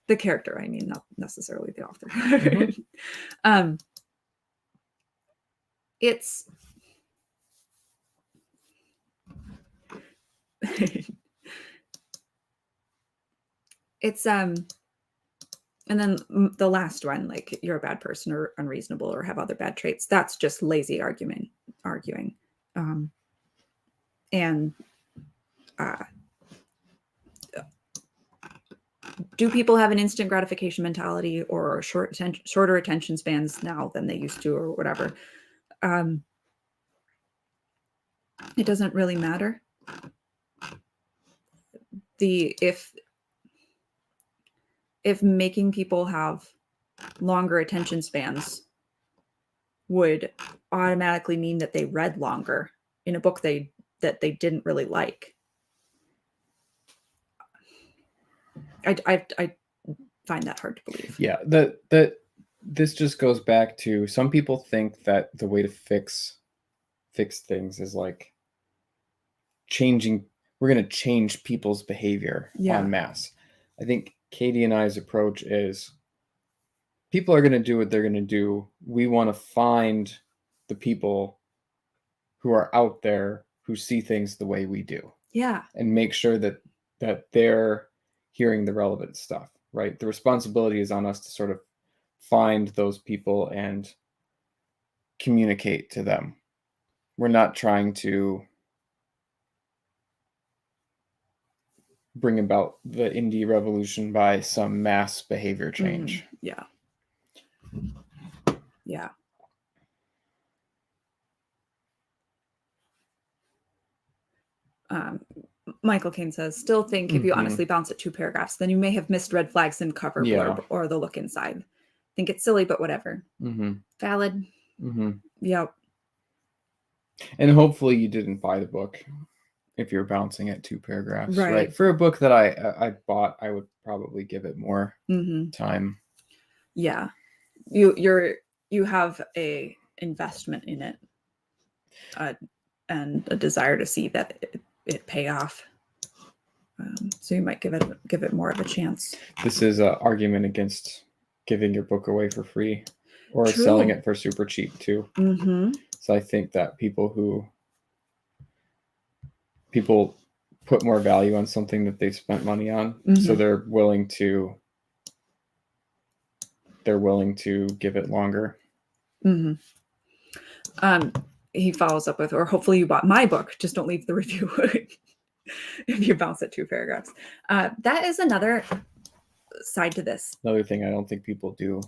The character, I mean, not necessarily the author. Mm-hmm. It's and then the last one, like you're a bad person or unreasonable or have other bad traits, that's just lazy arguing. Do people have an instant gratification mentality or shorter attention spans now than they used to, or whatever? It doesn't really matter. If making people have longer attention spans would automatically mean that they read longer in a book that they didn't really like, I find that hard to believe. Yeah, this just goes back to, some people think that the way to fix things is like we're going to change people's behavior en masse. I think Katie and I's approach is, people are going to do what they're going to do. We want to find the people who are out there who see things the way we do. Yeah. And make sure that they're hearing the relevant stuff, right? The responsibility is on us to sort of find those people and communicate to them. We're not trying to bring about the indie revolution by some mass behavior change. Yeah. Yeah. Michael Caine says, still think if you honestly bounce at 2 paragraphs, then you may have missed red flags in cover blurb or the look inside. Think it's silly, but whatever. Valid. Yep. And hopefully you didn't buy the book if you're bouncing at 2 paragraphs, right? For a book that I bought, I would probably give it more time. Yeah. You have a investment in it, and a desire to see that it pay off. So you might give it more of a chance. This is an argument against giving your book away for free or selling it for super cheap too. So I think that people put more value on something that they've spent money on, so they're willing to give it longer. He follows up with, or hopefully you bought my book, just don't leave the review if you bounce at 2 paragraphs. That is another side to this. Another thing I don't think people do.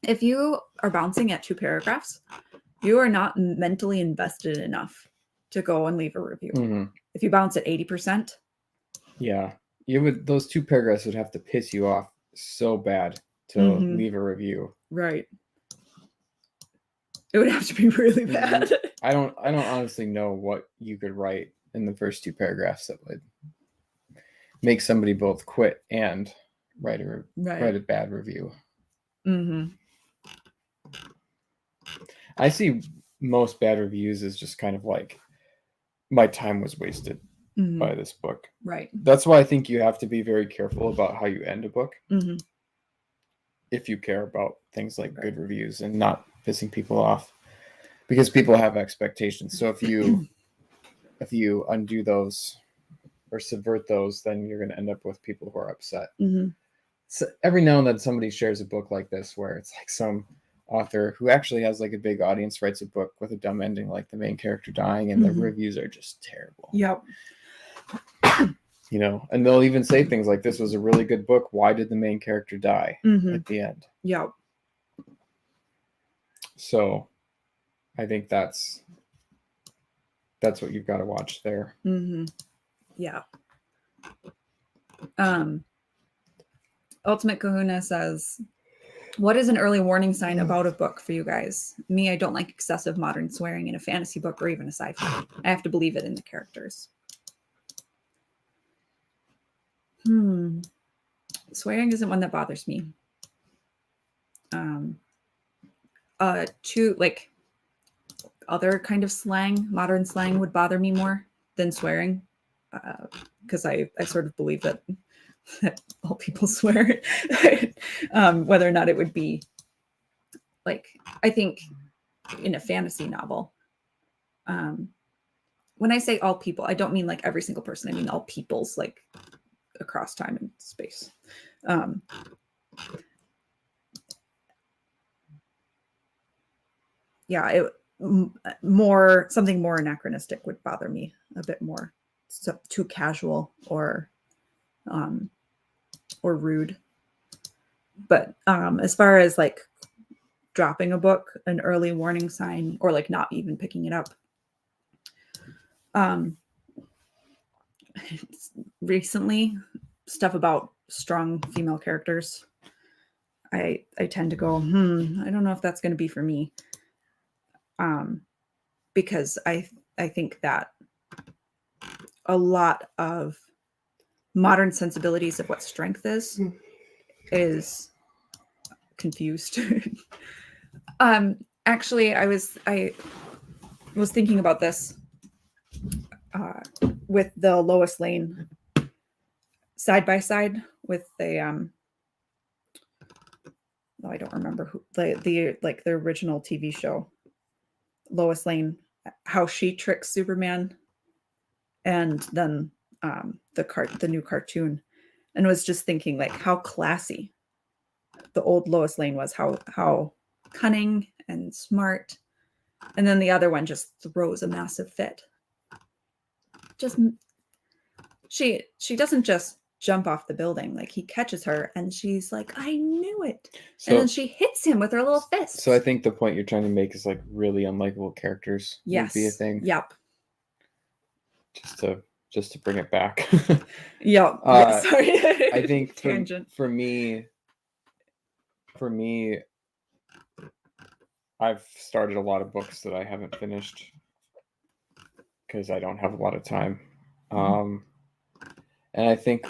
If you are bouncing at 2 paragraphs, you are not mentally invested enough to go and leave a review. If you bounce at 80%. Yeah. Those 2 paragraphs would have to piss you off so bad to leave a review. Right. It would have to be really bad. I don't honestly know what you could write in the first 2 paragraphs that would make somebody both quit and write a bad review. I see most bad reviews as just kind of like my time was wasted Mm-hmm. by this book. Right. That's why I think you have to be very careful about how you end a book. Mm-hmm. If you care about things like Right. good reviews and not pissing people off, because people have expectations. So if you undo those or subvert those, then you're going to end up with people who are upset. Mm-hmm. So every now and then somebody shares a book like this where it's like some author who actually has like a big audience writes a book with a dumb ending, like the main character dying, and the reviews are just terrible. Yep. You know, and they'll even say things like, this was a really good book, why did the main character die at the end? Yep. So I think that's what you've got to watch there. Mm-hmm. Yeah. Ultimate Kahuna says, what is an early warning sign about a book for you guys? Me, I don't like excessive modern swearing in a fantasy book or even a sci-fi. I have to believe it in the characters. Swearing isn't one that bothers me. Like other kind of slang, modern slang would bother me more than swearing, because I sort of believe that all people swear, whether or not it would be like, I think in a fantasy novel, when I say all people, I don't mean like every single person. I mean all peoples, like across time and space. Yeah, something more anachronistic would bother me a bit more. So too casual or rude. But as far as like dropping a book, an early warning sign, or like not even picking it up, recently, stuff about strong female characters, I tend to go, I don't know if that's going to be for me, because I think that a lot of modern sensibilities of what strength is confused. Actually, I was thinking about this with the Lois Lane side by side with the I don't remember who the original TV show, Lois Lane, how she tricks Superman, and then the new cartoon, and was just thinking like how classy the old Lois Lane was, how cunning and smart, and then the other one just throws a massive fit. Just she doesn't just jump off the building, like he catches her and she's like, I knew it. And then she hits him with her little fist. So I think the point you're trying to make is like really unlikable characters would be a thing. Yep. Just to bring it back. Yep. Sorry. I think tangent. For me, I've started a lot of books that I haven't finished because I don't have a lot of time. And I think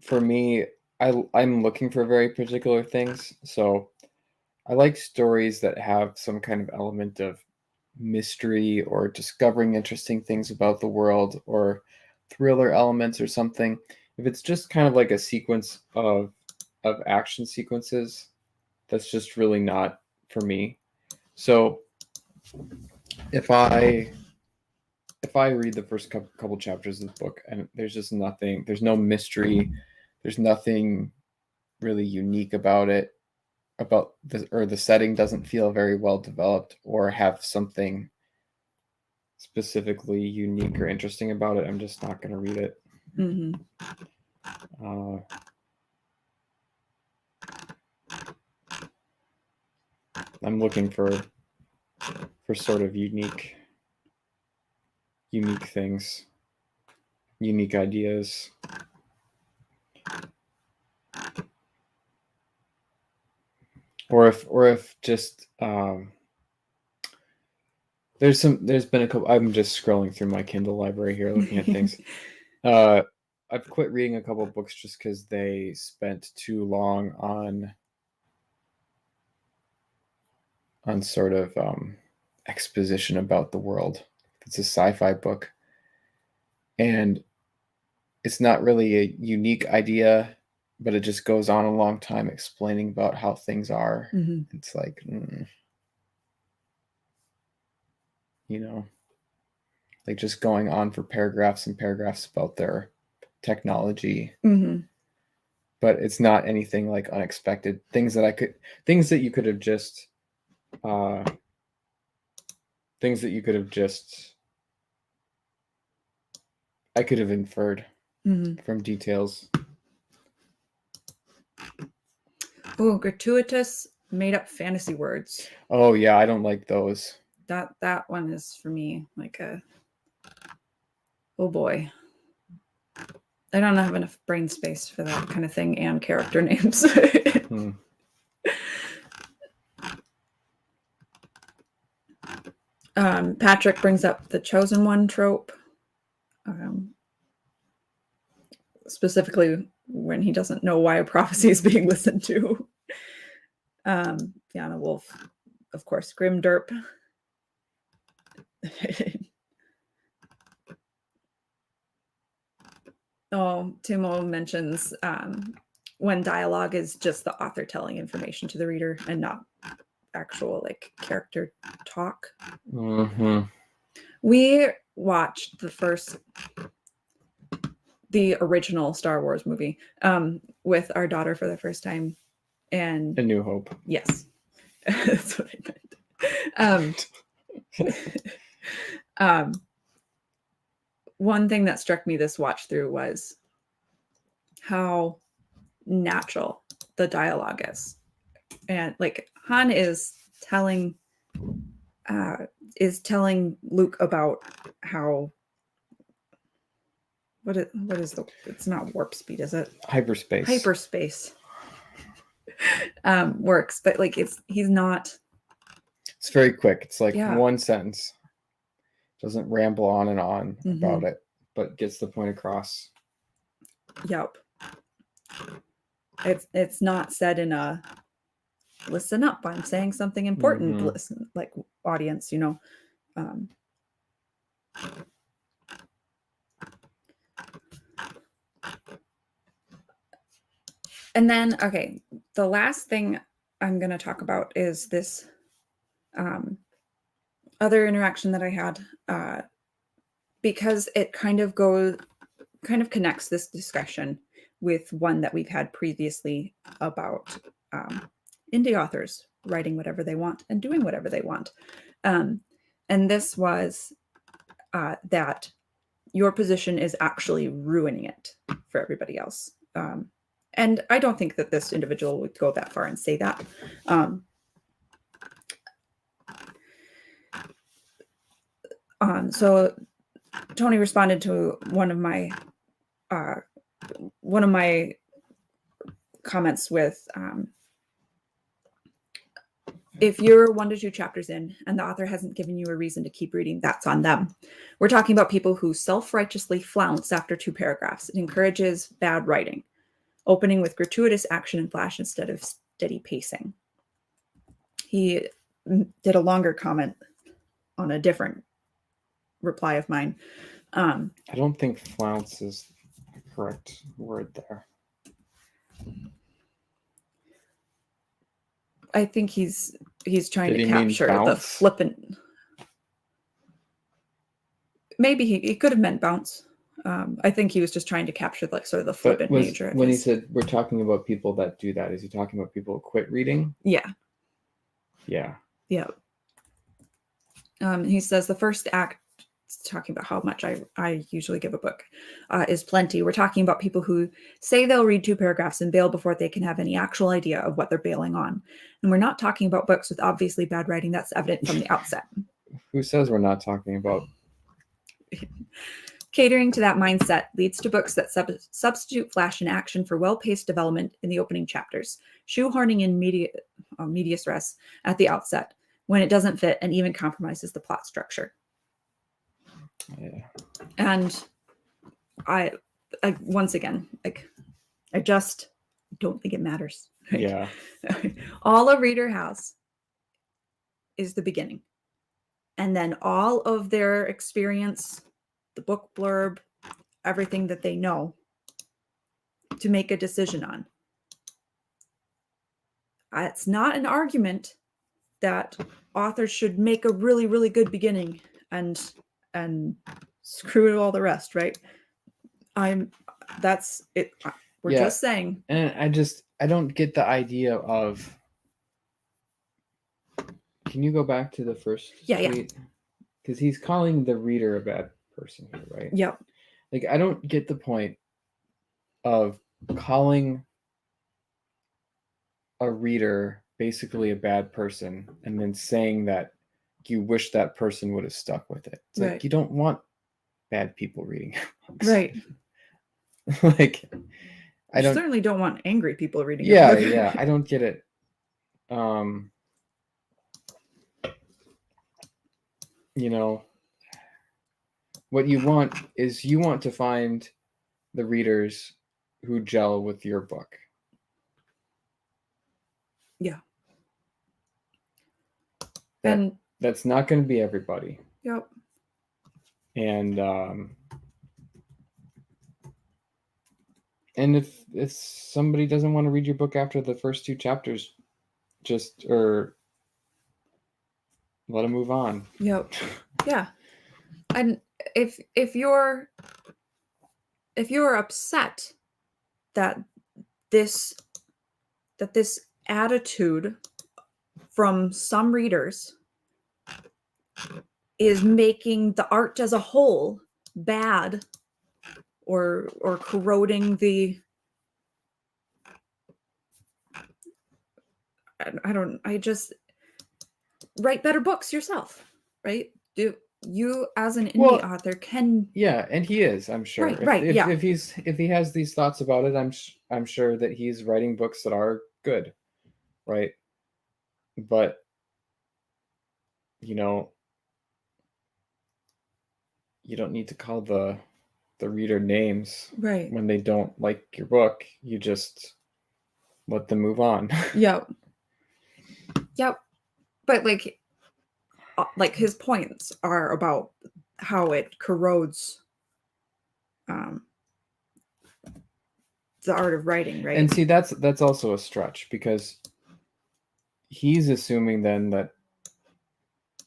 for me, I'm looking for very particular things. So I like stories that have some kind of element of mystery or discovering interesting things about the world or thriller elements or something. If it's just kind of like a sequence of action sequences, that's just really not for me. So if I read the first couple chapters of the book and there's just nothing, there's no mystery, there's nothing really unique about it, or the setting doesn't feel very well developed or have something specifically unique or interesting about it, I'm just not going to read it. I'm looking for sort of unique things, unique ideas. Or if just there's been a couple. I'm just scrolling through my Kindle library here, looking at things. I've quit reading a couple of books just because they spent too long on sort of exposition about the world. It's a sci-fi book. And it's not really a unique idea, but it just goes on a long time explaining about how things are. Mm-hmm. It's like, you know, like just going on for paragraphs and paragraphs about their technology. Mm-hmm. But it's not anything like unexpected. Things that you could have just, I could have inferred from details. Oh, gratuitous made up fantasy words. Oh yeah, I don't like those. That one is for me like oh boy. I don't have enough brain space for that kind of thing and character names. Patrick brings up the chosen one trope. Specifically when he doesn't know why a prophecy is being listened to. Fiona Wolf, of course, Grim Derp. Timo mentions when dialogue is just the author telling information to the reader and not actual like character talk. Mm-hmm. We watched the original Star Wars movie with our daughter for the first time, and A New Hope. Yes, that's what I meant. One thing that struck me this watch through was how natural the dialogue is, and like Han is telling Luke about how what is it's not warp speed, is it? Hyperspace works, but like he's not. It's very quick. It's like one sentence. Doesn't ramble on and on about it, but gets the point across. Yep. It's not said in a listen up, I'm saying something important, listen, like audience, you know. And then, okay, the last thing I'm going to talk about is this other interaction that I had, because it kind of connects this discussion with one that we've had previously about indie authors writing whatever they want and doing whatever they want. And this was that your position is actually ruining it for everybody else. And I don't think that this individual would go that far and say that. So Tony responded to one of my comments with, if you're 1 to 2 chapters in and the author hasn't given you a reason to keep reading, that's on them. We're talking about people who self-righteously flounce after 2 paragraphs. It encourages bad writing, opening with gratuitous action and flash instead of steady pacing. He did a longer comment on a different reply of mine. I don't think flounce is the correct word there. I think he's trying to capture the flippant. Maybe he could have meant bounce. I think he was just trying to capture like sort of the flippant nature of when he said we're talking about people that do that, is he talking about people who quit reading? Yeah. Yeah. Yeah. He says the first act, talking about how much I usually give a book, is plenty. We're talking about people who say they'll read 2 paragraphs and bail before they can have any actual idea of what they're bailing on. And we're not talking about books with obviously bad writing. That's evident from the outset. Who says we're not talking about? Catering to that mindset leads to books that substitute flash and action for well-paced development in the opening chapters, shoehorning in medias res at the outset when it doesn't fit and even compromises the plot structure. Yeah. And I once again, like, I just don't think it matters. Right? Yeah. All a reader has is the beginning. and then all of their experience, the book blurb, everything that they know, to make a decision on. It's not an argument that authors should make a really, really good beginning and screw all the rest, right? That's it. We're just saying. And I don't get the idea of. Can you go back to the first tweet? Because he's calling the reader a bad person here, right? Yep. Like, I don't get the point of calling a reader basically a bad person and then saying that you wish that person would have stuck with it. It's like, you don't want bad people reading books. Right. Like, I certainly don't want angry people reading it. Yeah, I don't get it. You know, what you want is you want to find the readers who gel with your book. Yeah. That's not going to be everybody. Yep. And if somebody doesn't want to read your book after the first 2 chapters, or let them move on. Yep. Yeah. And if you're upset that this attitude from some readers is making the art as a whole bad or corroding the I just write better books yourself, right? Do you as an indie author can and he is, I'm sure. If he has these thoughts about it, I'm sure that he's writing books that are good, right? But you don't need to call the reader names when they don't like your book. You just let them move on. Yep. But like his points are about how it corrodes the art of writing, right? And see, that's also a stretch, because he's assuming then that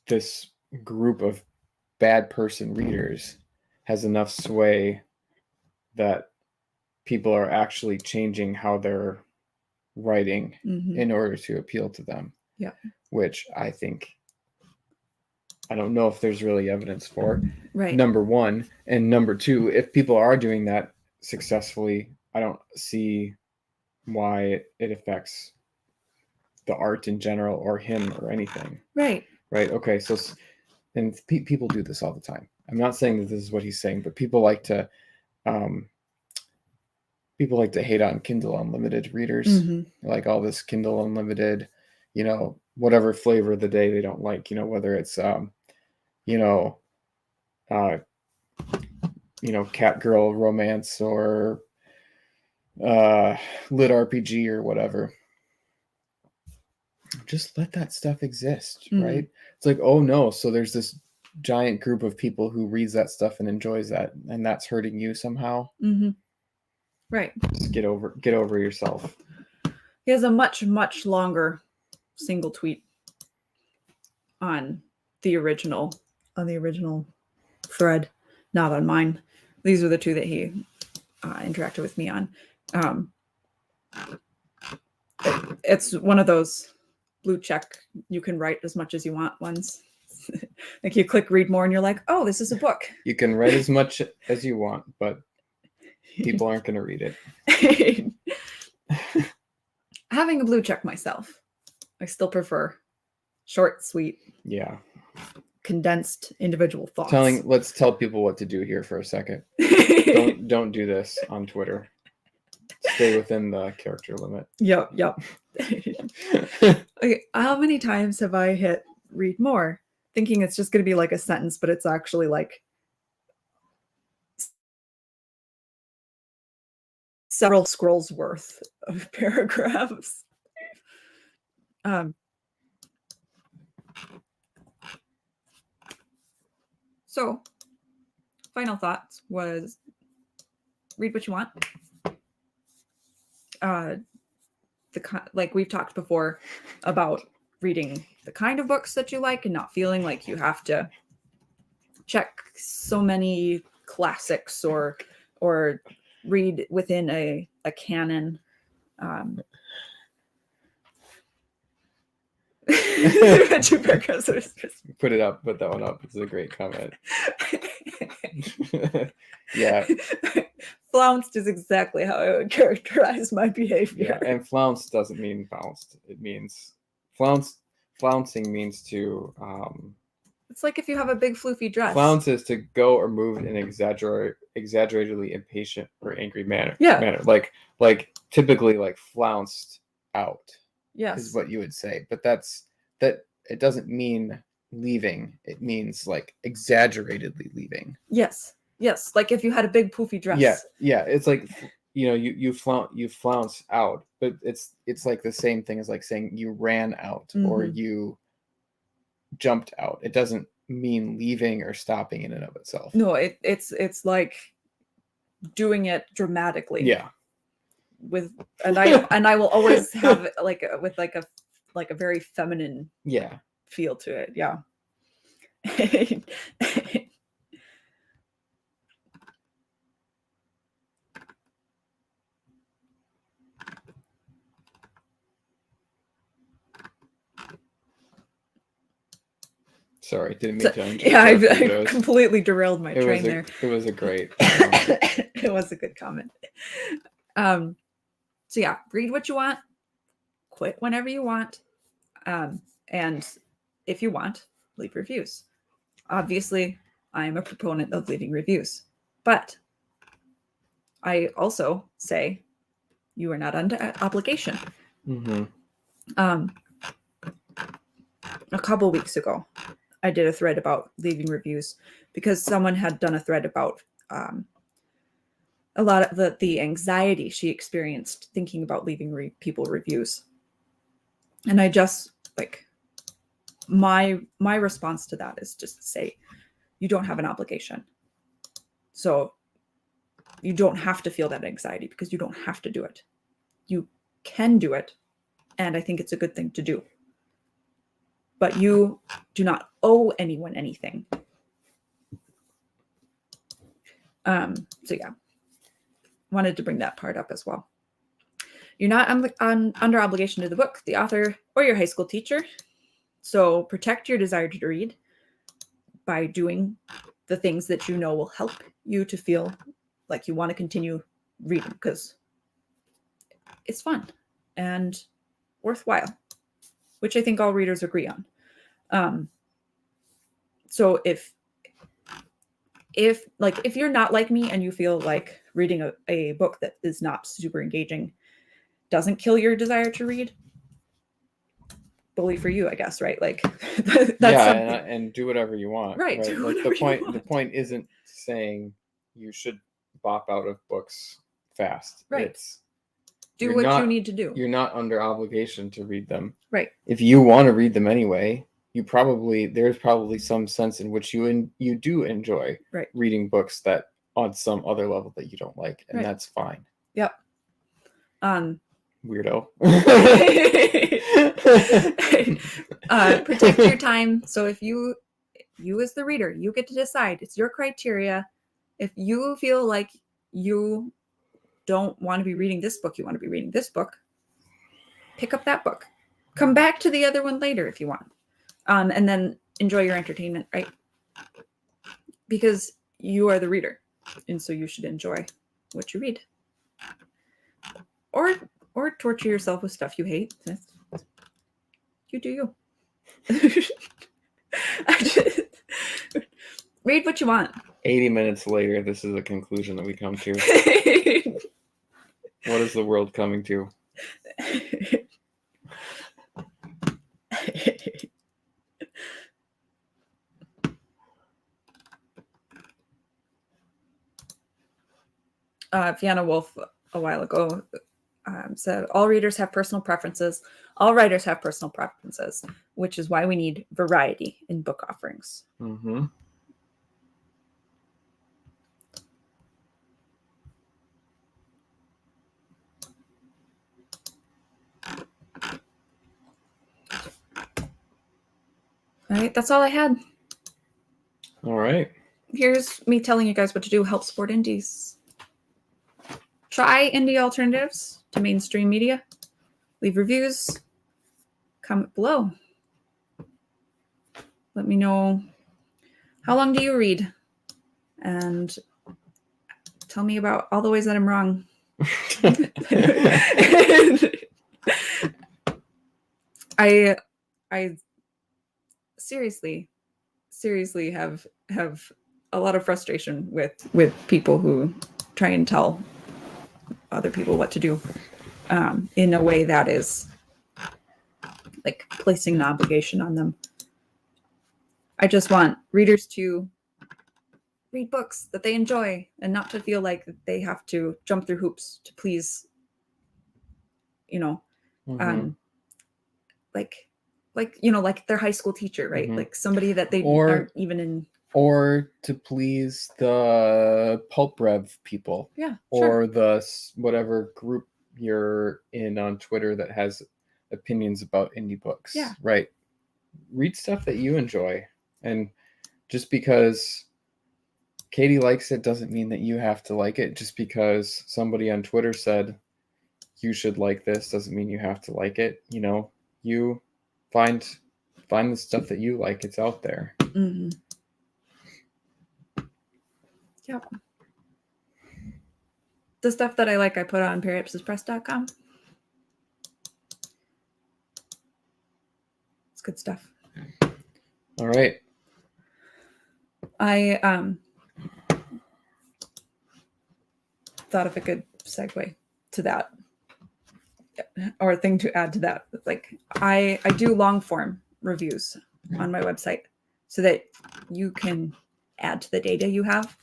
this group of bad person readers has enough sway that people are actually changing how they're writing in order to appeal to them. Yeah. Which I don't know if there's really evidence for. Right. Number one. And number two, if people are doing that successfully, I don't see why it affects the art in general or him or anything. Right. Okay. So, and people do this all the time. I'm not saying that this is what he's saying, but people like to hate on Kindle Unlimited readers. Like all this Kindle Unlimited, whatever flavor of the day they don't like, whether it's, cat girl romance or lit RPG or whatever. Just let that stuff exist, right? It's like, oh no, so there's this giant group of people who reads that stuff and enjoys that, and that's hurting you somehow. Right. Just get over yourself. He has a much, much longer single tweet on the original thread, not on mine. These are the 2 that he interacted with me on. It's one of those blue check, you can write as much as you want ones. Like you click read more and you're like, oh, this is a book. You can write as much as you want, but people aren't going to read it. Having a blue check myself, I still prefer short, sweet, condensed individual thoughts. Let's tell people what to do here for a second. Don't do this on Twitter. Stay within the character limit. Yep. Okay, how many times have I hit read more, thinking it's just going to be like a sentence, but it's actually like several scrolls worth of paragraphs. So, final thoughts was read what you want. Like we've talked before about reading the kind of books that you like and not feeling like you have to check so many classics or read within a canon. Put that one up. It's a great comment. Yeah. Flounced is exactly how I would characterize my behavior. Yeah, and flounce doesn't mean bounced. It means flouncing means to it's like if you have a big floofy dress. Flounce is to go or move in an exaggeratedly impatient or angry manner. Yeah. Like typically like flounced out. Yes. Is what you would say. But that it doesn't mean leaving. It means like exaggeratedly leaving. Yes. Yes. Like if you had a big poofy dress. Yeah. It's like you flounce out, but it's like the same thing as like saying you ran out or you jumped out. It doesn't mean leaving or stopping in and of itself. No, it's like doing it dramatically. Yeah. And I will always have it like a very feminine feel to it. Yeah. Sorry, didn't mean to. Yeah, I completely derailed my train there. It was a great. It was a good comment. So yeah, read what you want, quit whenever you want, and if you want, leave reviews. Obviously, I'm a proponent of leaving reviews, but I also say you are not under obligation. A couple weeks ago, I did a thread about leaving reviews because someone had done a thread about a lot of the anxiety she experienced thinking about leaving people reviews. And I just my response to that is just to say, you don't have an obligation. So you don't have to feel that anxiety because you don't have to do it. You can do it. And I think it's a good thing to do. But you do not owe anyone anything. So yeah, wanted to bring that part up as well. You're not under obligation to the book, the author, or your high school teacher. So protect your desire to read by doing the things that you know will help you to feel like you want to continue reading because it's fun and worthwhile, which I think all readers agree on. So if you're not like me and you feel like reading a book that is not super engaging doesn't kill your desire to read, bully for you, I guess, right? Like that's and do whatever you want. Right. Like the point isn't saying you should bop out of books fast. Right. Do what you need to do. You're not under obligation to read them. Right. If you want to read them anyway, there's probably some sense in which you do enjoy reading books that on some other level that you don't like, and that's fine. Yep. Weirdo. Protect your time. So if you as the reader, you get to decide. It's your criteria. If you feel like you don't want to be reading this book, you want to be reading this book, pick up that book. Come back to the other one later if you want. And then enjoy your entertainment, right? Because you are the reader. And so you should enjoy what you read. Or torture yourself with stuff you hate. You do you. Read what you want. 80 minutes later, this is the conclusion that we come to. What is the world coming to? Fiona Wolf a while ago said, all readers have personal preferences. All writers have personal preferences, which is why we need variety in book offerings. All right, that's all I had. All right. Here's me telling you guys what to do. Help support indies. Try indie alternatives to mainstream media. Leave reviews. Comment below. Let me know, how long do you read? And tell me about all the ways that I'm wrong. I seriously have a lot of frustration with people who try and tell other people what to do in a way that is like placing an obligation on them. I just want readers to read books that they enjoy and not to feel like they have to jump through hoops to please, like their high school teacher, right? Like somebody that they aren't even in. Or to please the pulp rev people. Yeah. Or the whatever group you're in on Twitter that has opinions about indie books. Yeah. Right. Read stuff that you enjoy. And just because Katie likes it doesn't mean that you have to like it. Just because somebody on Twitter said you should like this doesn't mean you have to like it. You find the stuff that you like. It's out there. Mm-hmm. Yep. The stuff that I like, I put on periapsispress.com. It's good stuff. All right. I thought of a good segue to that, or a thing to add to that. Like I do long form reviews on my website so that you can add to the data you have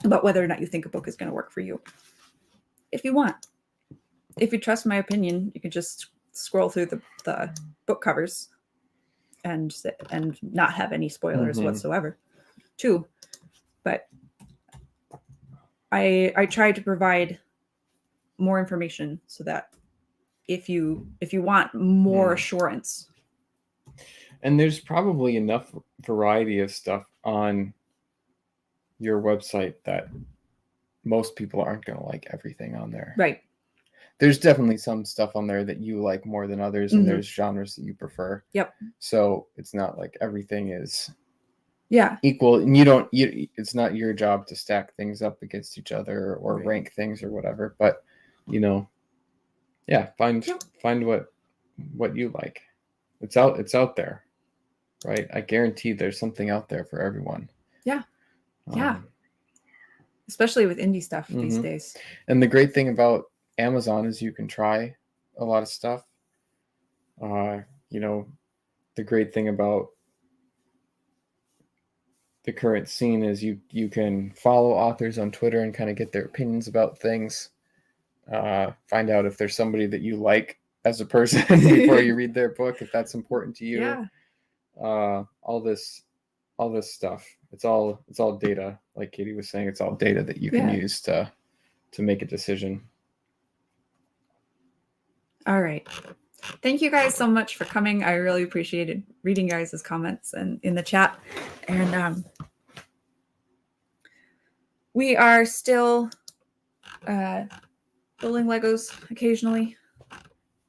about whether or not you think a book is going to work for you. If you want. If you trust my opinion, you can just scroll through the book covers and not have any spoilers whatsoever too. But I try to provide more information so that if you want more assurance. And there's probably enough variety of stuff on your website that most people aren't going to like everything on there. Right. There's definitely some stuff on there that you like more than others, and there's genres that you prefer. Yep. So it's not like everything is equal, and it's not your job to stack things up against each other or rank things or whatever. But find what you like. It's out there, right? I guarantee there's something out there for everyone. Yeah. Especially with indie stuff these days. And the great thing about Amazon is you can try a lot of stuff. The great thing about the current scene is you can follow authors on Twitter and kind of get their opinions about things. Find out if there's somebody that you like as a person before you read their book, if that's important to you. Yeah. All this stuff. It's all data. Like Katie was saying, it's all data that you can use to make a decision. All right. Thank you guys so much for coming. I really appreciated reading guys' comments and in the chat. And we are still building Legos occasionally.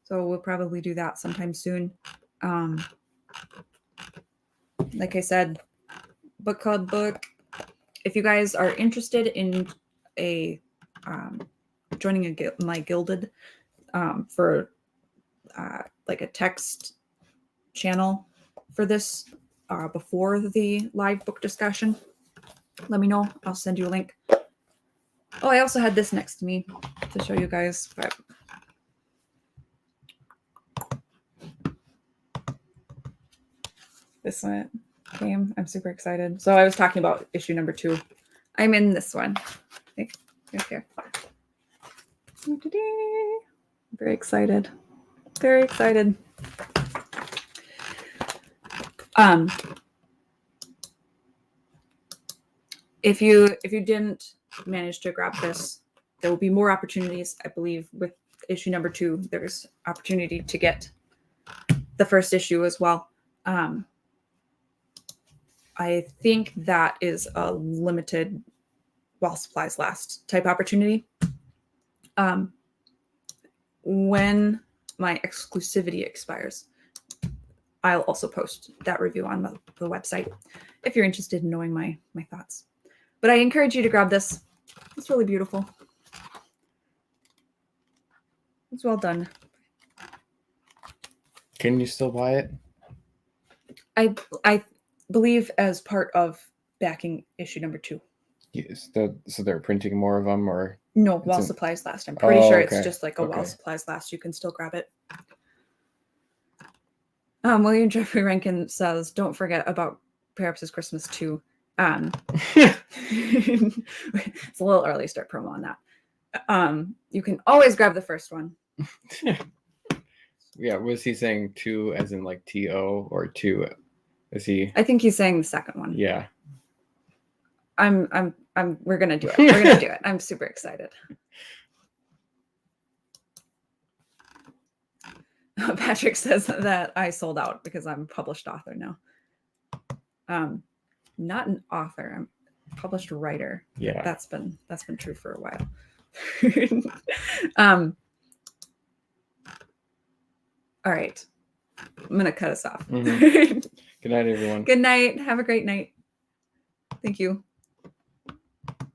So we'll probably do that sometime soon. Like I said, book club book. If you guys are interested in joining my Gilded for like a text channel for this before the live book discussion, let me know. I'll send you a link. Oh, I also had this next to me to show you guys. But this one came. I'm super excited. So I was talking about issue number 2. I'm in this one. Right here. I'm very excited. Very excited. If you didn't manage to grab this, there will be more opportunities. I believe with issue number 2, there's opportunity to get the first issue as well. I think that is a limited while supplies last type opportunity. When my exclusivity expires, I'll also post that review on the website if you're interested in knowing my thoughts. But I encourage you to grab this. It's really beautiful. It's well done. Can you still buy it? I believe as part of backing issue number 2. Yes. So they're printing more of them, or no, while supplies last. I'm pretty sure it's just like a while supplies last. You can still grab it. William Jeffrey Rankin says, "Don't forget about Perhaps It's Christmas too." It's a little early to start promo on that. You can always grab the first one. Yeah, was he saying 2 as in like TO, or 2? Is he? I think he's saying the second one. Yeah. We're gonna do it. We're gonna do it. I'm super excited. Patrick says that I sold out because I'm a published author now. Not an author. I'm a published writer. Yeah. That's been true for a while. All right. I'm gonna cut us off. Mm-hmm. Good night, everyone. Good night. Have a great night. Thank you.